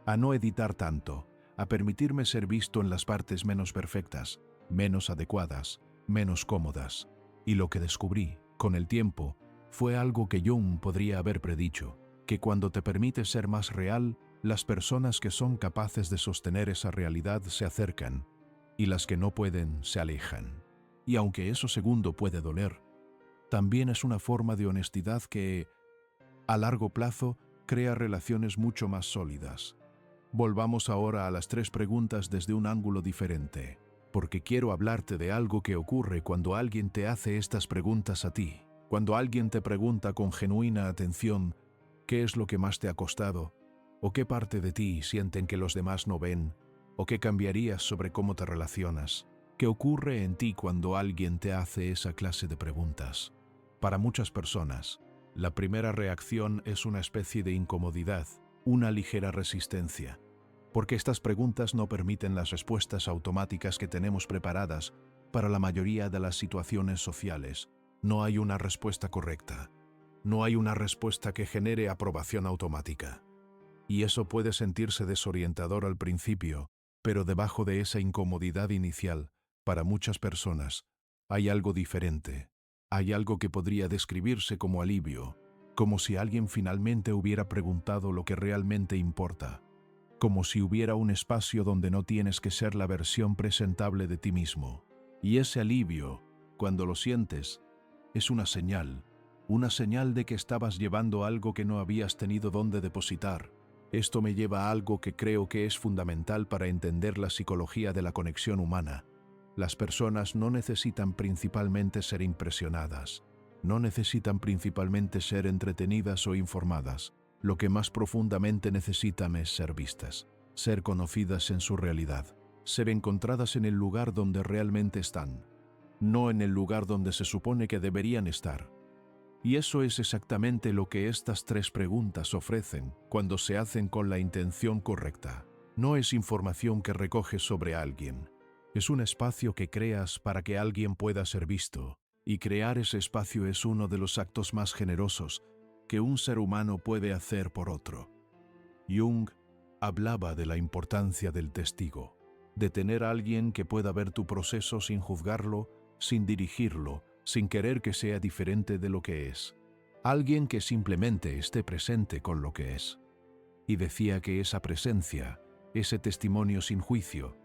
a no editar tanto, a permitirme ser visto en las partes menos perfectas, menos adecuadas, menos cómodas. Y lo que descubrí, con el tiempo, fue algo que Jung podría haber predicho, que cuando te permites ser más real, las personas que son capaces de sostener esa realidad se acercan, y las que no pueden se alejan. Y aunque eso segundo puede doler, también es una forma de honestidad que, a largo plazo, crea relaciones mucho más sólidas. Volvamos ahora a las 3 preguntas desde un ángulo diferente, porque quiero hablarte de algo que ocurre cuando alguien te hace estas preguntas a ti. Cuando alguien te pregunta con genuina atención qué es lo que más te ha costado, o qué parte de ti sienten que los demás no ven, o qué cambiarías sobre cómo te relacionas. ¿Qué ocurre en ti cuando alguien te hace esa clase de preguntas? Para muchas personas, la primera reacción es una especie de incomodidad, una ligera resistencia, porque estas preguntas no permiten las respuestas automáticas que tenemos preparadas para la mayoría de las situaciones sociales. No hay una respuesta correcta, no hay una respuesta que genere aprobación automática. Y eso puede sentirse desorientador al principio, pero debajo de esa incomodidad inicial, para muchas personas, hay algo diferente. Hay algo que podría describirse como alivio, como si alguien finalmente hubiera preguntado lo que realmente importa, como si hubiera un espacio donde no tienes que ser la versión presentable de ti mismo. Y ese alivio, cuando lo sientes, es una señal de que estabas llevando algo que no habías tenido dónde depositar. Esto me lleva a algo que creo que es fundamental para entender la psicología de la conexión humana. Las personas no necesitan principalmente ser impresionadas, no necesitan principalmente ser entretenidas o informadas. Lo que más profundamente necesitan es ser vistas, ser conocidas en su realidad, ser encontradas en el lugar donde realmente están, no en el lugar donde se supone que deberían estar. Y eso es exactamente lo que estas 3 preguntas ofrecen cuando se hacen con la intención correcta. No es información que recoges sobre alguien. Es un espacio que creas para que alguien pueda ser visto. Y crear ese espacio es uno de los actos más generosos que un ser humano puede hacer por otro. Jung hablaba de la importancia del testigo, de tener a alguien que pueda ver tu proceso sin juzgarlo, sin dirigirlo, sin querer que sea diferente de lo que es. Alguien que simplemente esté presente con lo que es. Y decía que esa presencia, ese testimonio sin juicio,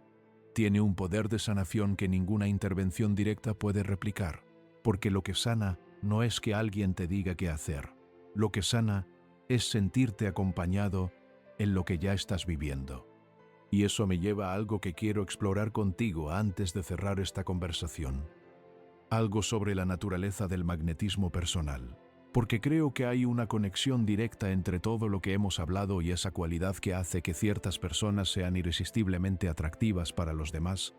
tiene un poder de sanación que ninguna intervención directa puede replicar, porque lo que sana no es que alguien te diga qué hacer. Lo que sana es sentirte acompañado en lo que ya estás viviendo. Y eso me lleva a algo que quiero explorar contigo antes de cerrar esta conversación. Algo sobre la naturaleza del magnetismo personal, porque creo que hay una conexión directa entre todo lo que hemos hablado y esa cualidad que hace que ciertas personas sean irresistiblemente atractivas para los demás,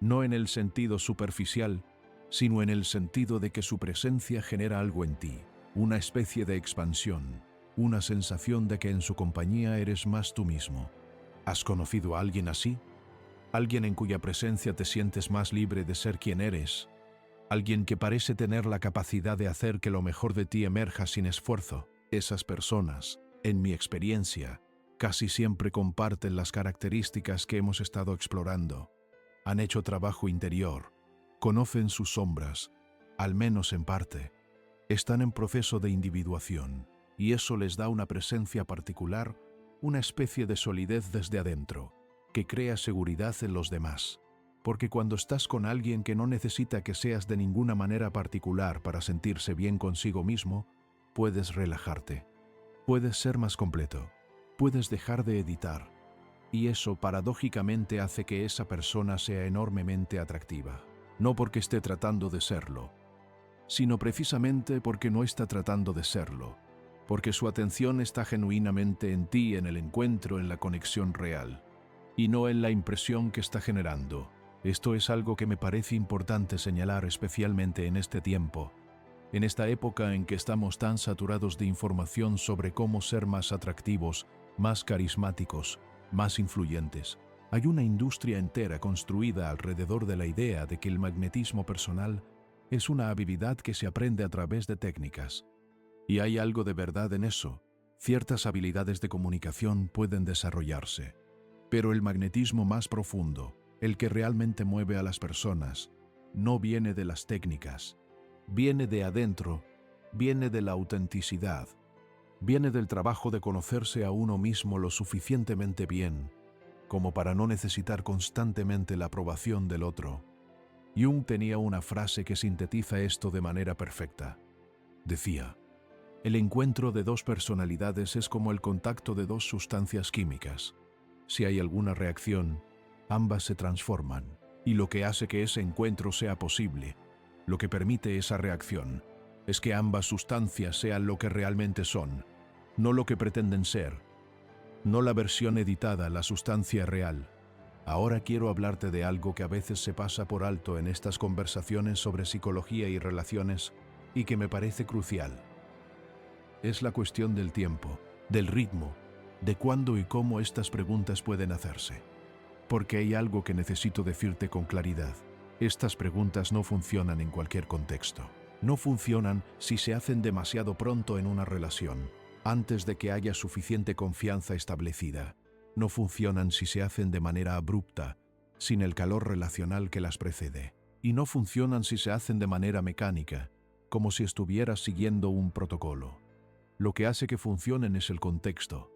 no en el sentido superficial, sino en el sentido de que su presencia genera algo en ti, una especie de expansión, una sensación de que en su compañía eres más tú mismo. ¿Has conocido a alguien así? ¿Alguien en cuya presencia te sientes más libre de ser quien eres? Alguien que parece tener la capacidad de hacer que lo mejor de ti emerja sin esfuerzo. Esas personas, en mi experiencia, casi siempre comparten las características que hemos estado explorando. Han hecho trabajo interior, conocen sus sombras, al menos en parte. Están en proceso de individuación, y eso les da una presencia particular, una especie de solidez desde adentro, que crea seguridad en los demás. Porque cuando estás con alguien que no necesita que seas de ninguna manera particular para sentirse bien consigo mismo, puedes relajarte, puedes ser más completo, puedes dejar de editar, y eso paradójicamente hace que esa persona sea enormemente atractiva. No porque esté tratando de serlo, sino precisamente porque no está tratando de serlo, porque su atención está genuinamente en ti, en el encuentro, en la conexión real, y no en la impresión que está generando. Esto es algo que me parece importante señalar especialmente en este tiempo, en esta época en que estamos tan saturados de información sobre cómo ser más atractivos, más carismáticos, más influyentes. Hay una industria entera construida alrededor de la idea de que el magnetismo personal es una habilidad que se aprende a través de técnicas. Y hay algo de verdad en eso. Ciertas habilidades de comunicación pueden desarrollarse. Pero el magnetismo más profundo, el que realmente mueve a las personas, no viene de las técnicas, viene de adentro, viene de la autenticidad, viene del trabajo de conocerse a uno mismo lo suficientemente bien como para no necesitar constantemente la aprobación del otro. Jung tenía una frase que sintetiza esto de manera perfecta. Decía, el encuentro de 2 personalidades es como el contacto de 2 sustancias químicas. Si hay alguna reacción, ambas se transforman, y lo que hace que ese encuentro sea posible, lo que permite esa reacción, es que ambas sustancias sean lo que realmente son, no lo que pretenden ser, no la versión editada, la sustancia real. Ahora quiero hablarte de algo que a veces se pasa por alto en estas conversaciones sobre psicología y relaciones, y que me parece crucial. Es la cuestión del tiempo, del ritmo, de cuándo y cómo estas preguntas pueden hacerse. Porque hay algo que necesito decirte con claridad. Estas preguntas no funcionan en cualquier contexto. No funcionan si se hacen demasiado pronto en una relación, antes de que haya suficiente confianza establecida. No funcionan si se hacen de manera abrupta, sin el calor relacional que las precede. Y no funcionan si se hacen de manera mecánica, como si estuvieras siguiendo un protocolo. Lo que hace que funcionen es el contexto,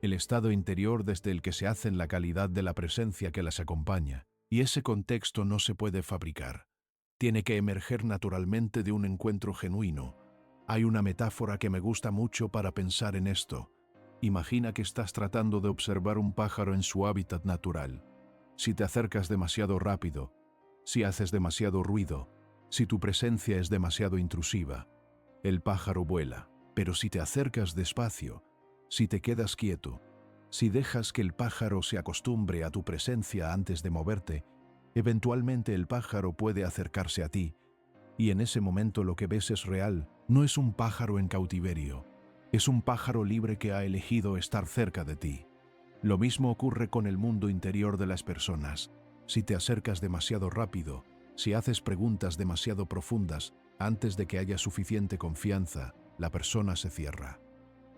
el estado interior desde el que se hacen, la calidad de la presencia que las acompaña. Y ese contexto no se puede fabricar. Tiene que emerger naturalmente de un encuentro genuino. Hay una metáfora que me gusta mucho para pensar en esto. Imagina que estás tratando de observar un pájaro en su hábitat natural. Si te acercas demasiado rápido, si haces demasiado ruido, si tu presencia es demasiado intrusiva, el pájaro vuela. Pero si te acercas despacio, si te quedas quieto, si dejas que el pájaro se acostumbre a tu presencia antes de moverte, eventualmente el pájaro puede acercarse a ti, y en ese momento lo que ves es real, No es un pájaro en cautiverio, es un pájaro libre que ha elegido estar cerca de ti. Lo mismo ocurre con el mundo interior de las personas. Si te acercas demasiado rápido, si haces preguntas demasiado profundas antes de que haya suficiente confianza, la persona se cierra.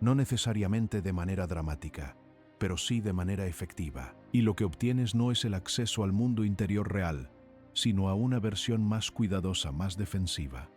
No necesariamente de manera dramática, pero sí de manera efectiva. Y lo que obtienes no es el acceso al mundo interior real, sino a una versión más cuidadosa, más defensiva.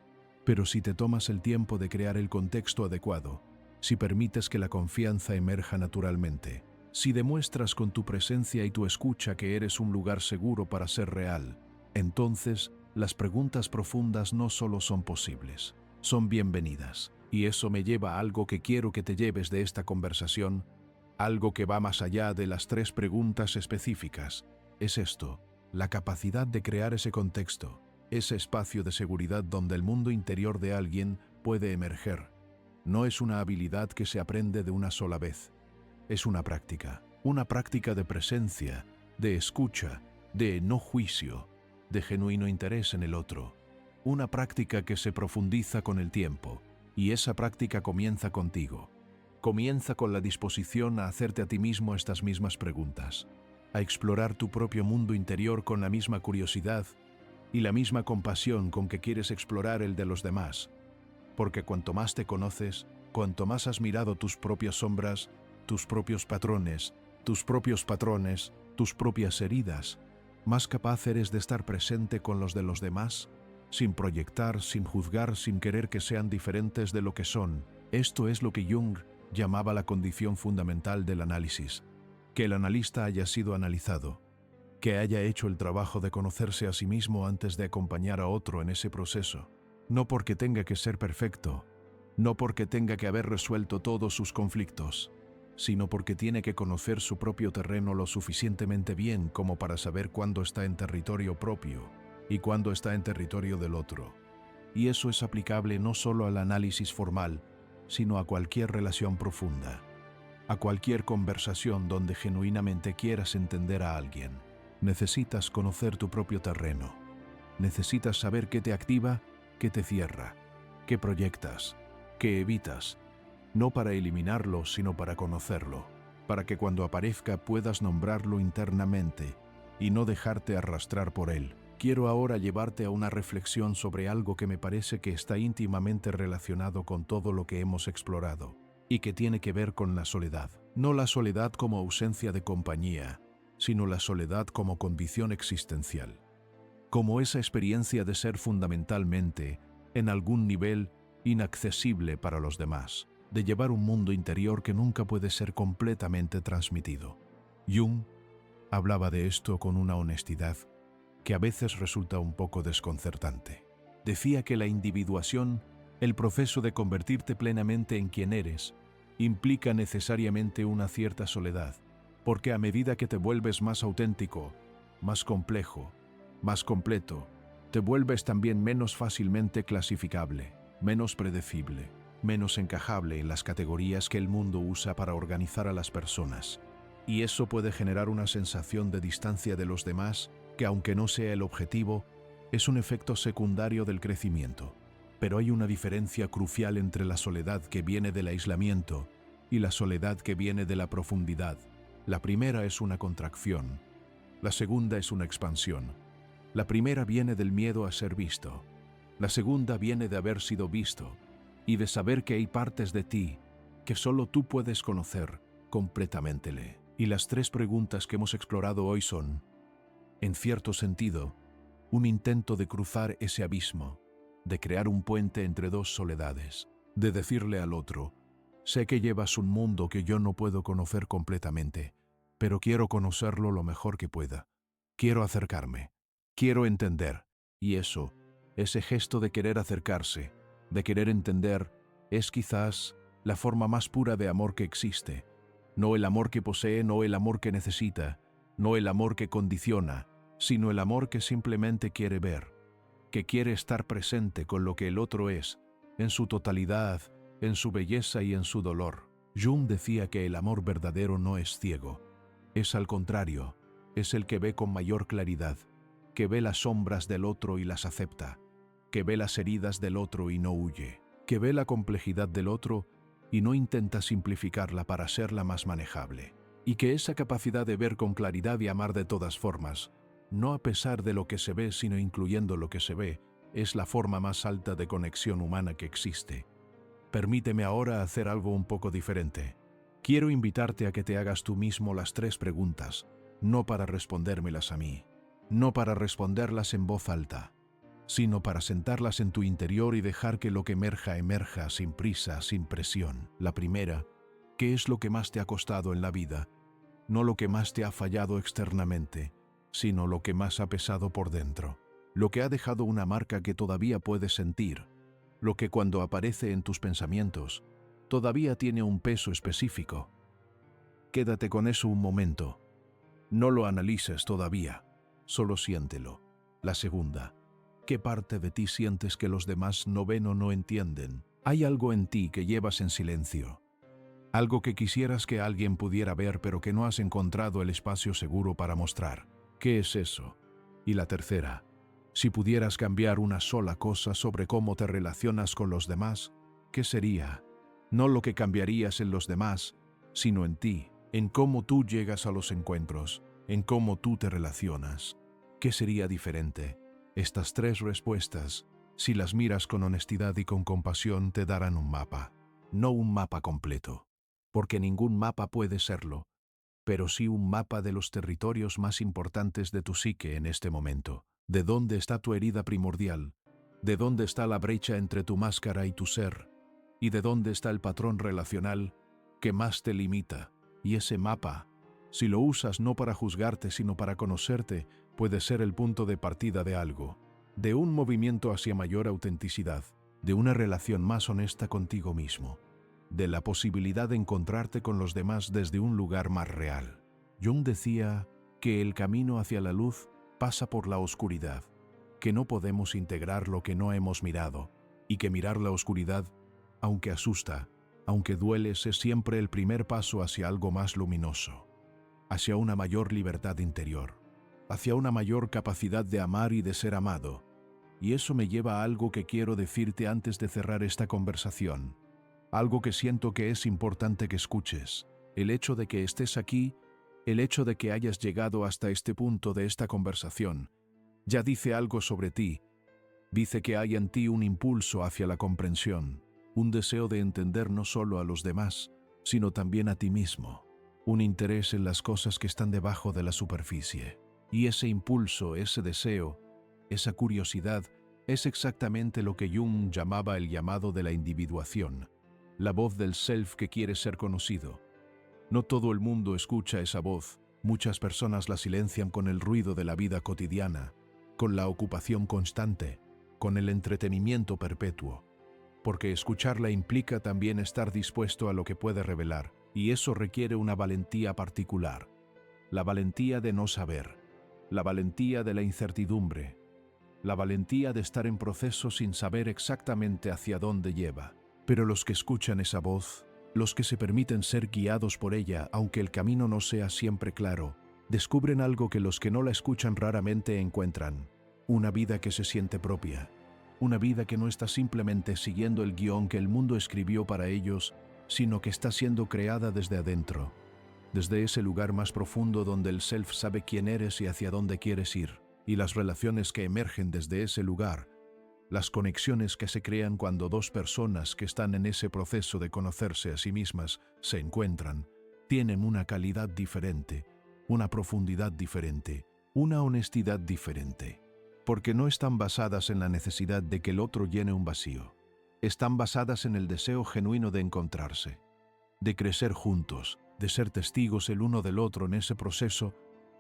Pero si te tomas el tiempo de crear el contexto adecuado, si permites que la confianza emerja naturalmente, si demuestras con tu presencia y tu escucha que eres un lugar seguro para ser real, entonces las preguntas profundas no solo son posibles, son bienvenidas. Y eso me lleva a algo que quiero que te lleves de esta conversación, algo que va más allá de las 3 preguntas específicas. Es esto, la capacidad de crear ese contexto, ese espacio de seguridad donde el mundo interior de alguien puede emerger. No es una habilidad que se aprende de una sola vez. Es una práctica de presencia, de escucha, de no juicio, de genuino interés en el otro. Una práctica que se profundiza con el tiempo, y esa práctica comienza contigo. Comienza con la disposición a hacerte a ti mismo estas mismas preguntas, a explorar tu propio mundo interior con la misma curiosidad y la misma compasión con que quieres explorar el de los demás. Porque cuanto más te conoces, cuanto más has mirado tus propias sombras, tus propios patrones, tus propias heridas, más capaz eres de estar presente con los de los demás, sin proyectar, sin juzgar, sin querer que sean diferentes de lo que son. Esto es lo que Jung llamaba la condición fundamental del análisis. Que el analista haya sido analizado, que haya hecho el trabajo de conocerse a sí mismo antes de acompañar a otro en ese proceso. No porque tenga que ser perfecto, no porque tenga que haber resuelto todos sus conflictos, sino porque tiene que conocer su propio terreno lo suficientemente bien como para saber cuándo está en territorio propio y cuándo está en territorio del otro. Y eso es aplicable no solo al análisis formal, sino a cualquier relación profunda, a cualquier conversación donde genuinamente quieras entender a alguien. Necesitas conocer tu propio terreno. Necesitas saber qué te activa, qué te cierra, qué proyectas, qué evitas, no para eliminarlo, sino para conocerlo, para que cuando aparezca puedas nombrarlo internamente y no dejarte arrastrar por él. Quiero ahora llevarte a una reflexión sobre algo que me parece que está íntimamente relacionado con todo lo que hemos explorado, y que tiene que ver con la soledad. No la soledad como ausencia de compañía, sino la soledad como condición existencial. Como esa experiencia de ser fundamentalmente, en algún nivel, inaccesible para los demás, de llevar un mundo interior que nunca puede ser completamente transmitido. Jung hablaba de esto con una honestidad que a veces resulta un poco desconcertante. Decía que la individuación, el proceso de convertirte plenamente en quien eres, implica necesariamente una cierta soledad, porque a medida que te vuelves más auténtico, más complejo, más completo, te vuelves también menos fácilmente clasificable, menos predecible, menos encajable en las categorías que el mundo usa para organizar a las personas. Y eso puede generar una sensación de distancia de los demás que, aunque no sea el objetivo, es un efecto secundario del crecimiento. Pero hay una diferencia crucial entre la soledad que viene del aislamiento y la soledad que viene de la profundidad. La primera es una contracción, la segunda es una expansión. La primera viene del miedo a ser visto, la segunda viene de haber sido visto y de saber que hay partes de ti que solo tú puedes conocer completamente. Y las 3 preguntas que hemos explorado hoy son, en cierto sentido, un intento de cruzar ese abismo, de crear un puente entre 2 soledades, de decirle al otro, sé que llevas un mundo que yo no puedo conocer completamente, pero quiero conocerlo lo mejor que pueda. Quiero acercarme, quiero entender, y eso, ese gesto de querer acercarse, de querer entender, es quizás la forma más pura de amor que existe. No el amor que posee, no el amor que necesita, no el amor que condiciona, sino el amor que simplemente quiere ver, que quiere estar presente con lo que el otro es, en su totalidad, en su belleza y en su dolor. Jung decía que el amor verdadero no es ciego, es al contrario, es el que ve con mayor claridad, que ve las sombras del otro y las acepta, que ve las heridas del otro y no huye. que ve la complejidad del otro y no intenta simplificarla para hacerla más manejable. Y que esa capacidad de ver con claridad y amar de todas formas, no a pesar de lo que se ve, sino incluyendo lo que se ve, es la forma más alta de conexión humana que existe. Permíteme ahora hacer algo un poco diferente. Quiero invitarte a que te hagas tú mismo las 3 preguntas, no para respondérmelas a mí, no para responderlas en voz alta, sino para sentarlas en tu interior y dejar que lo que emerja sin prisa, sin presión. La primera, ¿qué es lo que más te ha costado en la vida? No lo que más te ha fallado externamente, sino lo que más ha pesado por dentro. Lo que ha dejado una marca que todavía puedes sentir, lo que cuando aparece en tus pensamientos, todavía tiene un peso específico. Quédate con eso un momento. No lo analices todavía, solo siéntelo. La segunda, ¿qué parte de ti sientes que los demás no ven o no entienden? Hay algo en ti que llevas en silencio. Algo que quisieras que alguien pudiera ver pero que no has encontrado el espacio seguro para mostrar. ¿Qué es eso? Y la tercera, si pudieras cambiar una sola cosa sobre cómo te relacionas con los demás, ¿qué sería? No lo que cambiarías en los demás, sino en ti, en cómo tú llegas a los encuentros, en cómo tú te relacionas. ¿Qué sería diferente? Estas 3 respuestas, si las miras con honestidad y con compasión, te darán un mapa. No un mapa completo, porque ningún mapa puede serlo, pero sí un mapa de los territorios más importantes de tu psique en este momento. ¿De dónde está tu herida primordial? ¿De dónde está la brecha entre tu máscara y tu ser? ¿Y de dónde está el patrón relacional que más te limita? Y ese mapa, si lo usas no para juzgarte sino para conocerte, puede ser el punto de partida de algo, de un movimiento hacia mayor autenticidad, de una relación más honesta contigo mismo, de la posibilidad de encontrarte con los demás desde un lugar más real. Jung decía que el camino hacia la luz pasa por la oscuridad, que no podemos integrar lo que no hemos mirado, y que mirar la oscuridad, aunque asusta, aunque duele, es siempre el primer paso hacia algo más luminoso, hacia una mayor libertad interior, hacia una mayor capacidad de amar y de ser amado. Y eso me lleva a algo que quiero decirte antes de cerrar esta conversación. Algo que siento que es importante que escuches. El hecho de que estés aquí, el hecho de que hayas llegado hasta este punto de esta conversación, ya dice algo sobre ti. Dice que hay en ti un impulso hacia la comprensión, un deseo de entender no solo a los demás, sino también a ti mismo, un interés en las cosas que están debajo de la superficie. Y ese impulso, ese deseo, esa curiosidad, es exactamente lo que Jung llamaba el llamado de la individuación, la voz del self que quiere ser conocido. No todo el mundo escucha esa voz, muchas personas la silencian con el ruido de la vida cotidiana, con la ocupación constante, con el entretenimiento perpetuo, porque escucharla implica también estar dispuesto a lo que puede revelar, y eso requiere una valentía particular, la valentía de no saber, la valentía de la incertidumbre, la valentía de estar en proceso sin saber exactamente hacia dónde lleva. Pero los que escuchan esa voz, los que se permiten ser guiados por ella, aunque el camino no sea siempre claro, descubren algo que los que no la escuchan raramente encuentran: una vida que se siente propia, una vida que no está simplemente siguiendo el guión que el mundo escribió para ellos, sino que está siendo creada desde adentro, desde ese lugar más profundo donde el self sabe quién eres y hacia dónde quieres ir, y las relaciones que emergen desde ese lugar, las conexiones que se crean cuando 2 personas que están en ese proceso de conocerse a sí mismas se encuentran, tienen una calidad diferente, una profundidad diferente, una honestidad diferente, porque no están basadas en la necesidad de que el otro llene un vacío. Están basadas en el deseo genuino de encontrarse, de crecer juntos, de ser testigos el uno del otro en ese proceso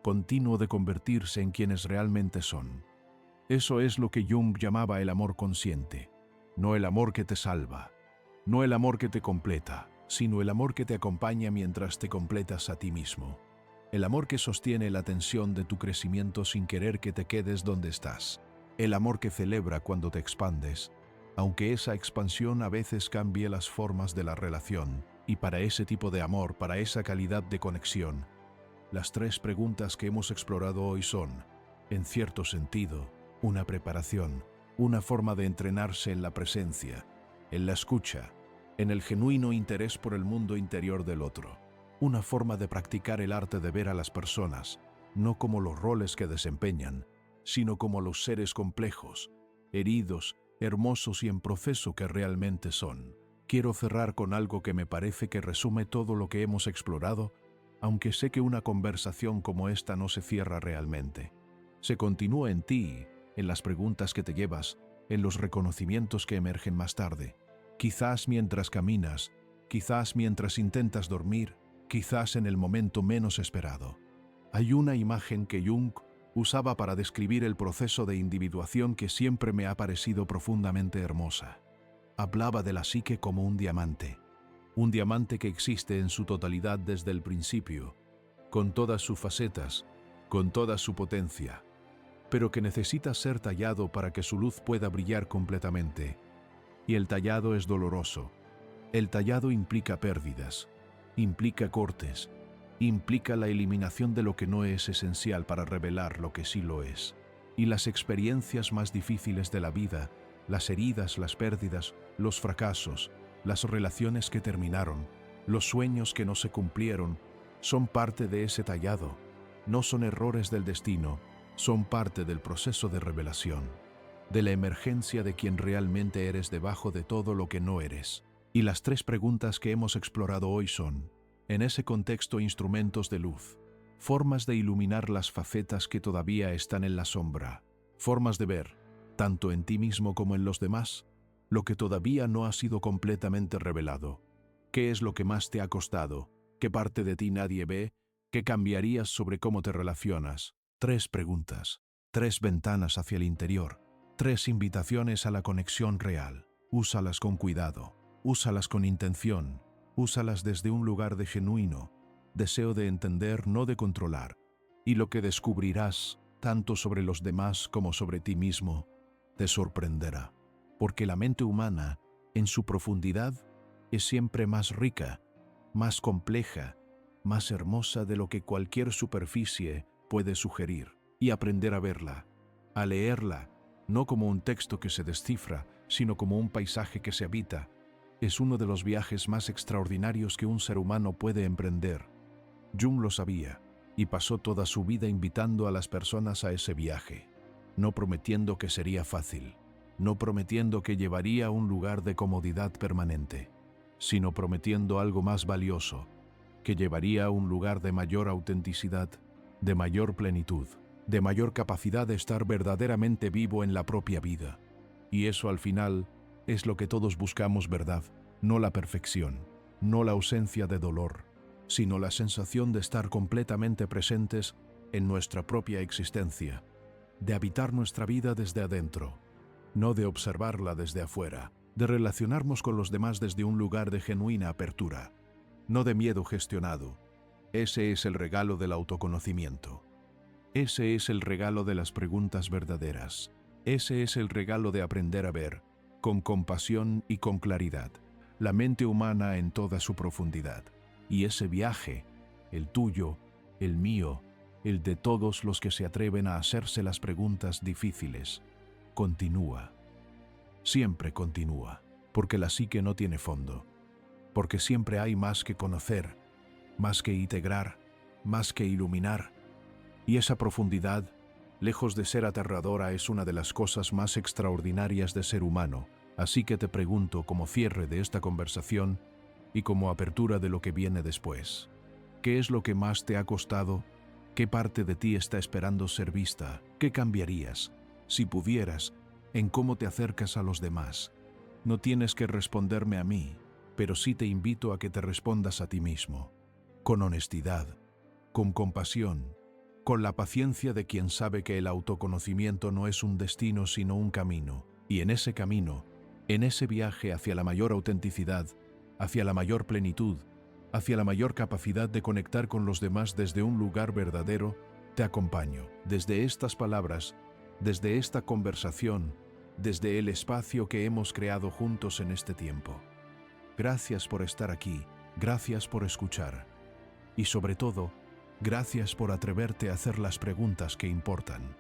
continuo de convertirse en quienes realmente son. Eso es lo que Jung llamaba el amor consciente, no el amor que te salva, no el amor que te completa, sino el amor que te acompaña mientras te completas a ti mismo. El amor que sostiene la tensión de tu crecimiento sin querer que te quedes donde estás. El amor que celebra cuando te expandes, aunque esa expansión a veces cambie las formas de la relación. Y para ese tipo de amor, para esa calidad de conexión, las 3 preguntas que hemos explorado hoy son, en cierto sentido, una preparación, una forma de entrenarse en la presencia, en la escucha, en el genuino interés por el mundo interior del otro. Una forma de practicar el arte de ver a las personas, no como los roles que desempeñan, sino como los seres complejos, heridos, hermosos y en proceso que realmente son. Quiero cerrar con algo que me parece que resume todo lo que hemos explorado, aunque sé que una conversación como esta no se cierra realmente. Se continúa en ti, en las preguntas que te llevas, en los reconocimientos que emergen más tarde. Quizás mientras caminas, quizás mientras intentas dormir, quizás en el momento menos esperado. Hay una imagen que Jung usaba para describir el proceso de individuación que siempre me ha parecido profundamente hermosa. Hablaba de la psique como un diamante que existe en su totalidad desde el principio, con todas sus facetas, con toda su potencia, pero que necesita ser tallado para que su luz pueda brillar completamente. Y el tallado es doloroso. El tallado implica pérdidas, implica cortes, implica la eliminación de lo que no es esencial para revelar lo que sí lo es. Y las experiencias más difíciles de la vida, las heridas, las pérdidas, los fracasos, las relaciones que terminaron, los sueños que no se cumplieron, son parte de ese tallado. No son errores del destino, son parte del proceso de revelación, de la emergencia de quien realmente eres debajo de todo lo que no eres. Y las 3 preguntas que hemos explorado hoy son, en ese contexto, instrumentos de luz, formas de iluminar las facetas que todavía están en la sombra, formas de ver, tanto en ti mismo como en los demás, lo que todavía no ha sido completamente revelado. ¿Qué es lo que más te ha costado? ¿Qué parte de ti nadie ve? ¿Qué cambiarías sobre cómo te relacionas? 3 preguntas, 3 ventanas hacia el interior, 3 invitaciones a la conexión real. Úsalas con cuidado. Úsalas con intención, úsalas desde un lugar de genuino deseo de entender, no de controlar. Y lo que descubrirás, tanto sobre los demás como sobre ti mismo, te sorprenderá. Porque la mente humana, en su profundidad, es siempre más rica, más compleja, más hermosa de lo que cualquier superficie puede sugerir. Y aprender a verla, a leerla, no como un texto que se descifra, sino como un paisaje que se habita, es uno de los viajes más extraordinarios que un ser humano puede emprender. Jung lo sabía, y pasó toda su vida invitando a las personas a ese viaje, no prometiendo que sería fácil, no prometiendo que llevaría a un lugar de comodidad permanente, sino prometiendo algo más valioso, que llevaría a un lugar de mayor autenticidad, de mayor plenitud, de mayor capacidad de estar verdaderamente vivo en la propia vida. Y eso al final es lo que todos buscamos, ¿verdad? No la perfección, no la ausencia de dolor, sino la sensación de estar completamente presentes en nuestra propia existencia, de habitar nuestra vida desde adentro, no de observarla desde afuera, de relacionarnos con los demás desde un lugar de genuina apertura, no de miedo gestionado. Ese es el regalo del autoconocimiento. Ese es el regalo de las preguntas verdaderas. Ese es el regalo de aprender a ver, con compasión y con claridad, la mente humana en toda su profundidad. Y ese viaje, el tuyo, el mío, el de todos los que se atreven a hacerse las preguntas difíciles, continúa. Siempre continúa, porque la psique no tiene fondo, porque siempre hay más que conocer, más que integrar, más que iluminar. Y esa profundidad, lejos de ser aterradora, es una de las cosas más extraordinarias de ser humano. Así que te pregunto, como cierre de esta conversación y como apertura de lo que viene después, ¿qué es lo que más te ha costado? ¿Qué parte de ti está esperando ser vista? ¿Qué cambiarías, si pudieras, en cómo te acercas a los demás? No tienes que responderme a mí, pero sí te invito a que te respondas a ti mismo, con honestidad, con compasión, con la paciencia de quien sabe que el autoconocimiento no es un destino sino un camino, y en ese camino, en ese viaje hacia la mayor autenticidad, hacia la mayor plenitud, hacia la mayor capacidad de conectar con los demás desde un lugar verdadero, te acompaño. Desde estas palabras, desde esta conversación, desde el espacio que hemos creado juntos en este tiempo. Gracias por estar aquí, gracias por escuchar. Y sobre todo, gracias por atreverte a hacer las preguntas que importan.